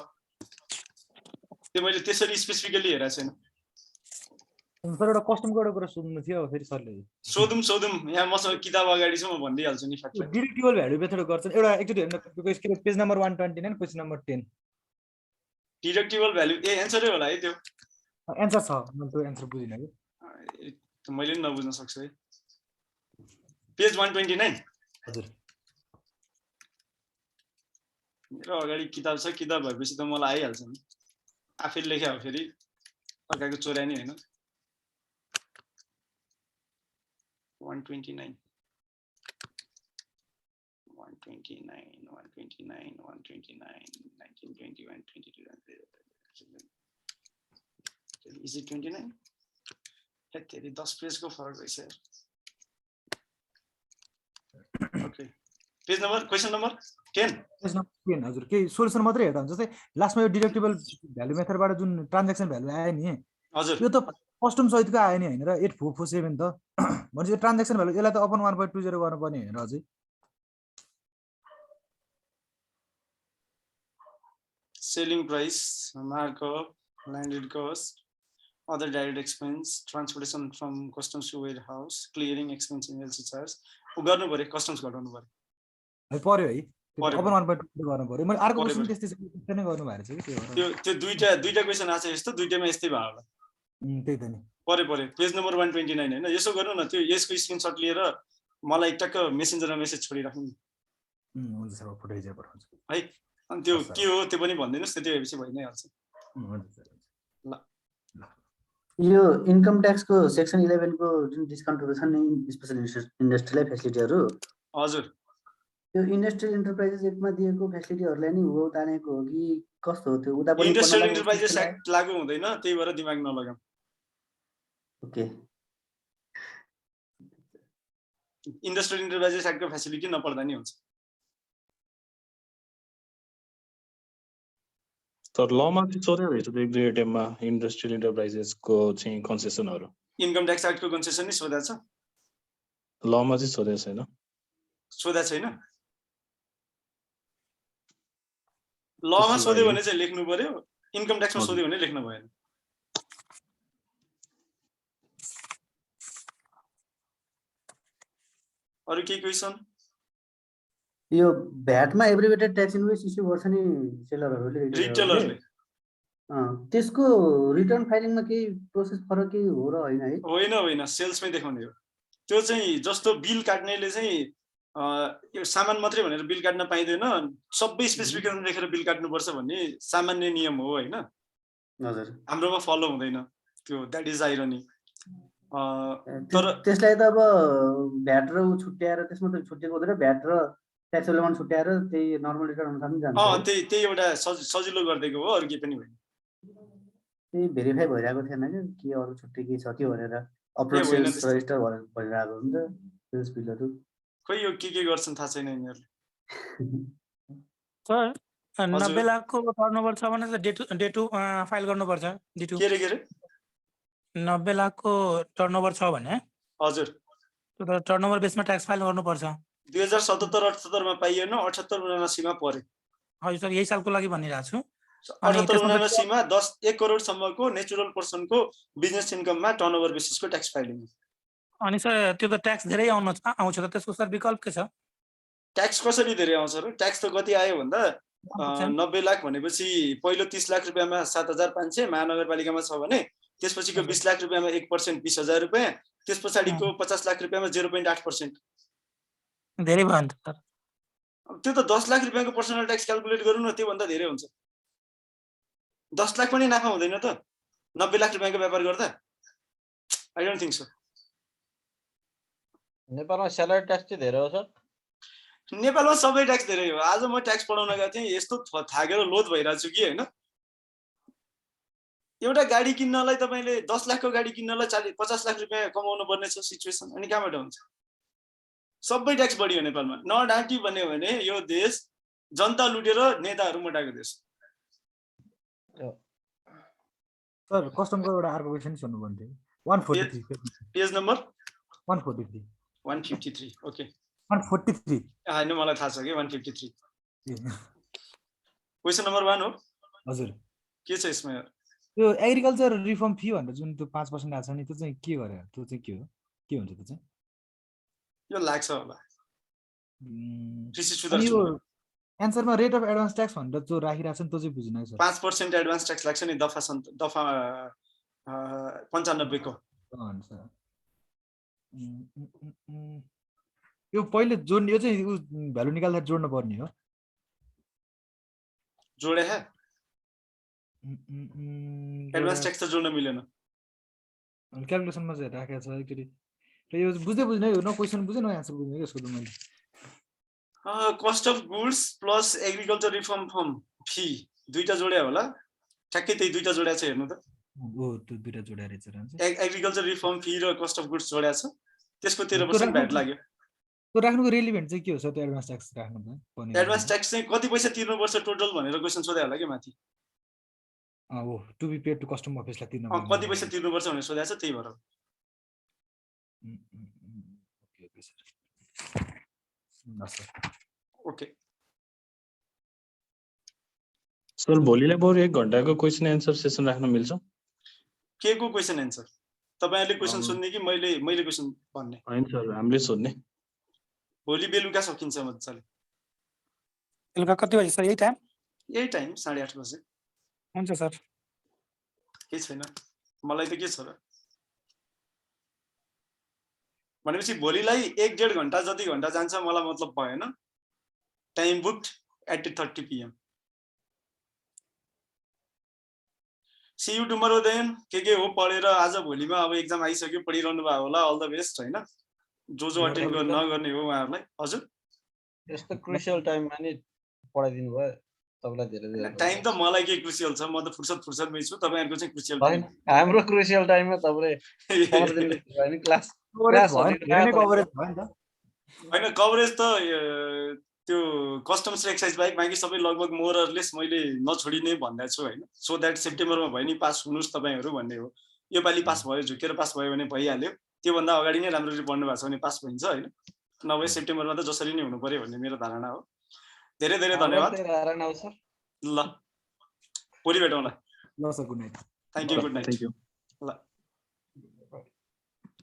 त्यो मैले त्यसरी स्पेसिफिकली हेरेको छैन।
सर एउटा कस्टमको एउटा कुरा सोध्नु थियो फेरि सरले।
सोधौँ यहाँ मसँग किताब अगाडि छ म भनिदिइहाल्छु नि फ्याक्ट।
डिडक्टिबल भ्यालु मेथड गर्छन् एउटा एकचोटि हेर्नु page number 129 question number 10
deductible value एन्सरै होला है त्यो।
एन्सर छ म त्यो एन्सर बुझिन कि
मैले पनि नबुझ्न सक्छु है। पेज 129
हजुर
मेरो अगाडि किताब छ। किताब भएपछि त मलाई आइहाल्छ नि। आफैले लेख्या हो फेरि अर्काको चोर्या नि हैन। 129 1921 22 इज इट 29 तेरी 10 पेजको फरक रहेछ यार। Okay page number question number 10
page number 10 हजुर केही सोल्युसन मात्रै हेर्दा हुन्छ। जस्तै लास्टमा यो डिडक्टिबल भ्यालु मेथडबाट जुन ट्रान्ज्याक्सन भ्यालु आयो नि
हजुर
यो त कस्टम सहितको आयो नि हैन र 8447 त भनेपछि ट्रान्ज्याक्सन भ्यालु यसलाई त अपन 1.20 गर्नुपर्ने हैन र अझै
selling price, markup, landed cost, other direct expense, transportation from customs to warehouse, clearing expense in LC charge. गर्नु पर्यो कस्टम्स घटाउनु पर्यो।
है पर्यो है
पर्यो,
अपन 1.20 गर्नु पर्यो। मैले अर्को
पर्यो,
क्वेशन त्यस्तै त्यस्तै नै गर्नु भएको छ कि
त्यो दुईटा क्वेशन आछ यस्तो दुईटैमा यस्तै भयो होला।
त्यही त नि
पर्यो पेज नम्बर 129 हैन। यसो गर्नु न त्यो यसको स्क्रिनशट लिएर मलाई टक्क मेसेन्जरमा मेसेज छोडिराख्नु नि।
हुन्छ सर फोटो खिचेर पठाउँछु
है। अनि त्यो के हो त्यो पनि भनिदिनुस् त्यति भएपछि भइ नै हाल्छ।
हुन्छ सर
ल
यो इन्कम ट्याक्सको सेक्सन 11 को जुन डिस्काउन्टहरु छन् नि स्पेशल इन्डस्ट्रीलाई फेसिलिटीहरु
हजुर
त्यो इन्डस्ट्रियल एन्टरप्राइजेस एक्टमा दिएको फेसिलिटीहरुलाई नि हो तानेको हो कि कस्तो हो त्यो उता पनि
इन्डस्ट्रियल एन्टरप्राइजेस एक्ट लागू हुँदैन त्यही भएर दिमाग नलगाऊ।
ओके
इन्डस्ट्रियल एन्टरप्राइजेस एक्टको फेसिलिटी नपर्दा नि हुन्छ।
तर लमा चाहिँ सोधे रहेछ त्यो एक्जिक्युटिभमा इन्डस्ट्रियल इन्टरप्राइजेसको चाहिँ कन्सेसनहरु
इन्कम ट्याक्स एक्टको कन्सेसन नि सोधेको छ।
लमा चाहिँ सोधेको छैन।
सोधेको छैन। लमा सोध्यो भने चाहिँ लेख्नु पर्यो, इन्कम ट्याक्समा सोध्यो भने लेख्नु भएन। अरु के क्वेशन?
यो भ्याटमा एब्रिभेटेड ट्याक्स इन्भोइस इस्यु गर्छ नि सेलरहरुले
रिटेलरले
त्यसको रिटर्न फाइलिङमा केही प्रोसेस फरक केही हो र हैन है?
होइन सेल्समै देखाउने हो। त्यो चाहिँ जस्तो बिल काट्नेले चाहिँ यो सामान मात्रै भनेर बिल काट्न पाइदैन, सबै स्पेसिफिकेसन लेखेर बिल काट्नुपर्छ भन्ने सामान्य नियम हो हैन।
हजुर
हाम्रोमा फलो हुँदैन त्यो, द्याट इज आइरोनी।
तर त्यसलाई त अब भ्याट र छुट्याएर त्यसमा त छुट्टिएको हुँदैन, भ्याट र ट्याक्सेबल अमाउन्ट छुट्याएर त्यही नर्मल रिटर्न अनुसार पनि जान्छ।
त्यही एउटा सजिलो गरिदिएको हो, अरु के पनि होइन।
त्यही भेरिफाई भइरहेको थिएन के अरु छुट्टी के छ के भनेर अपलोड सेल्स रजिस्टर भइरहेको हुन्छ सेल्स बिलहरु।
खोइ यो के गर्छन् थाहा छैन यिनीहरुले।
सर 90 लाखको टर्नओभर छ भने डे टु फाइल गर्नुपर्छ। D2
के रे
90 लाखको टर्नओभर छ भने
हजुर
त्यो त टर्नओभर बेसमा ट्याक्स फाइल गर्नुपर्छ।
2077-78 मा पाइएन, 78-79 मा पर्यो।
हजुर सर यही सालको लागि भनिरहेको छु।
78-79 मा 1 करोड सम्मको नेचुरल पर्सनको बिजनेस इन्कममा टर्नओभर बेसिसको ट्याक्स फाइलिङ।
अनि सर त्यो त ट्याक्स धेरै आउँछ त त्यसको सर विकल्प के छ?
ट्याक्स कसरी धेरै आउँछ र? ट्याक्स त कति आयो भन्दा 90 लाख भनेपछि पहिलो 30 लाख रुपियाँमा 7,500 महानगरपालिकामा छ भने त्यसपछिको 20 लाख रुपियाँमा 1% 20,000 रुपियाँ, त्यस पछाडिको 50 लाख रुपियाँमा 0.8%।
धेरै भयो नि त सर।
त्यो त 10 लाख रुपियाँको पर्सनल ट्याक्स क्याल्कुलेट गर्नु न, त्यो भन्दा धेरै हुन्छ। 10 लाख पनि नाफा हुँदैन त 90 लाख रुपियाँको व्यापार गर्दा? I don't think so.
नेपालमा स्यालेरी ट्याक्स चाहिँ धेरै हो सर।
नेपालमा सबै ट्याक्स धेरै हो। आज म ट्याक्स पढाउन गएको थिएँ, यस्तो थाकेर लोध भइरहेको छु कि हैन। एउटा गाडी किन्नलाई तपाईले 10 लाखको गाडी किन्नलाई 50 लाख रुपियाँ कमाउनु पर्ने छ सिचुएसन। अनि कहाँबाट हुन्छ? सबै ट्याक्स बढियो नेपालमा। नडाँटी भन्यो भने यो देश जनता लुटेर नेताहरू मोटाएको देश।
सर कस्टमको एउटा अर्को क्वेसन सोध्नु पर्ने थियो। 143
पेज नम्बर
143
153। ओके
143
हैन मलाई थाहा छ कि 153 क्वेशन नम्बर 1 हो।
हजुर
के छ यसमा?
यो एग्रिकल्चर रिफर्म फी भनेर जुन त्यो 5% आछ नि त्यो चाहिँ के गरे? त्यो चाहिँ के हो? के हुन्छ त्यो चाहिँ?
यो लाग्छ होला। कृषि सुधार
अनि यो एन्सरमा रेट अफ एडभान्स ट्याक्स भनेर जो राखिरहेको छ नि त्यो चाहिँ बुझिन है सर।
5% एडभान्स ट्याक्स लाग्छ नि दफा 95 को।
यो पहिले जोड्ने यो चाहिँ भ्यालु निकाल्दा जोड्न पर्ने हो।
जोडे है एडभान्स ट्याक्स त जोड्न मिलेन।
क्याल्कुलेसनमा चाहिँ राखेको छ एकचोटी। र यो बुझ्दै बुझ्ने यो न क्वेसन बुझ्ने न आन्सर बुझ्ने यसको त मैले।
Cost of goods plus agriculture reform form fee दुईटा जोड्या होला। ठ्याक्कै त्यही दुईटा जोड्या छ हेर्नु त।
ओ त्यो दुईटा जोड्या रहेछ रहन्छ।
एग्रिकल्चर रिफर्म फी र कस्ट अफ गुड्स जोड्या छ। त्यसको 13% भ्याट लाग्यो।
त्यो राख्नुको रिलेभेन्ट चाहिँ के हो सर? त्यो एडभान्स ट्याक्स राख्नु पर्ने।
एडभान्स ट्याक्स चाहिँ कति पैसा तिर्नुपर्छ टोटल भनेर क्वेसन सोध्या होला के माथि।
ओ to be paid to custom अफिसलाई तिर्नु
कति पैसा तिर्नुपर्छ भनेर सोध्या छ त्यही भएर।
Okay okay sir.
Okay
sir भोलिलाई बरु 1 घण्टाको क्वेसन एन्सर सेसन राख्न मिल्छ?
के को क्वेसन एन्सर? तपाईहरुले क्वेसन सोध्ने कि मैले क्वेसन भन्ने?
हैन सर हामीले सोध्ने।
भोलि बेलुका सकिन्छ मज्जाले।
बेलुका कति बजे सर? यही टाइम?
यही टाइम 8:30 बजे।
हुन्छ सर।
के छैन मलाई त के छ र। भनेपछि भोलिलाई 1.5 घण्टा जति घण्टा जान्छ मलाई मतलब भएन। Time booked at 8:30 PM। See you tomorrow then. के हो पढेर आज भोलिमा अब एक्जाम आइसक्यो पढिरहनु भयो होला। अल द बेस्ट हैन। जो अटेन्ड गर्न नगर्ने हो उहाँहरुलाई। हजुर
यस्तो क्रुशियल टाइममा नि पढाइदिनु भयो तपाईलाई धेरै धेरै।
टाइम त मलाई के क्रुशियल छ, म त फुर्सदमै छु। तपाईहरुको चाहिँ क्रुशियल टाइम।
हाम्रो क्रुशियल टाइममा तपाईले पढ्दिनु भयो नि क्लास
कभरेज भयो नि त।
हैन कभरेज त त्यो कस्टम्स र एक्साइज बाहेक बाँकी सबै लगभग मोरलेस मैले नछोडिने भन्दै छु हैन। सो दैट सेप्टेम्बरमा भयो नि पास हुनुस् तपाईहरु भन्ने हो। यो पाली पास भयो झुकेर पास भयो भने भइहाल्यो। त्यो भन्दा अगाडि नै राम्ररी पढ्नु भएको छ भने पास भइन्छ हैन। नभए सेप्टेम्बरमा त जसरी नै हुनु पर्यो भन्ने मेरो धारणा हो। धेरै धेरै धन्यवाद।
धारणा हो सर।
ल भोलि भेटौँला।
ल sir good night.
Thank you good night.
Thank you.
ल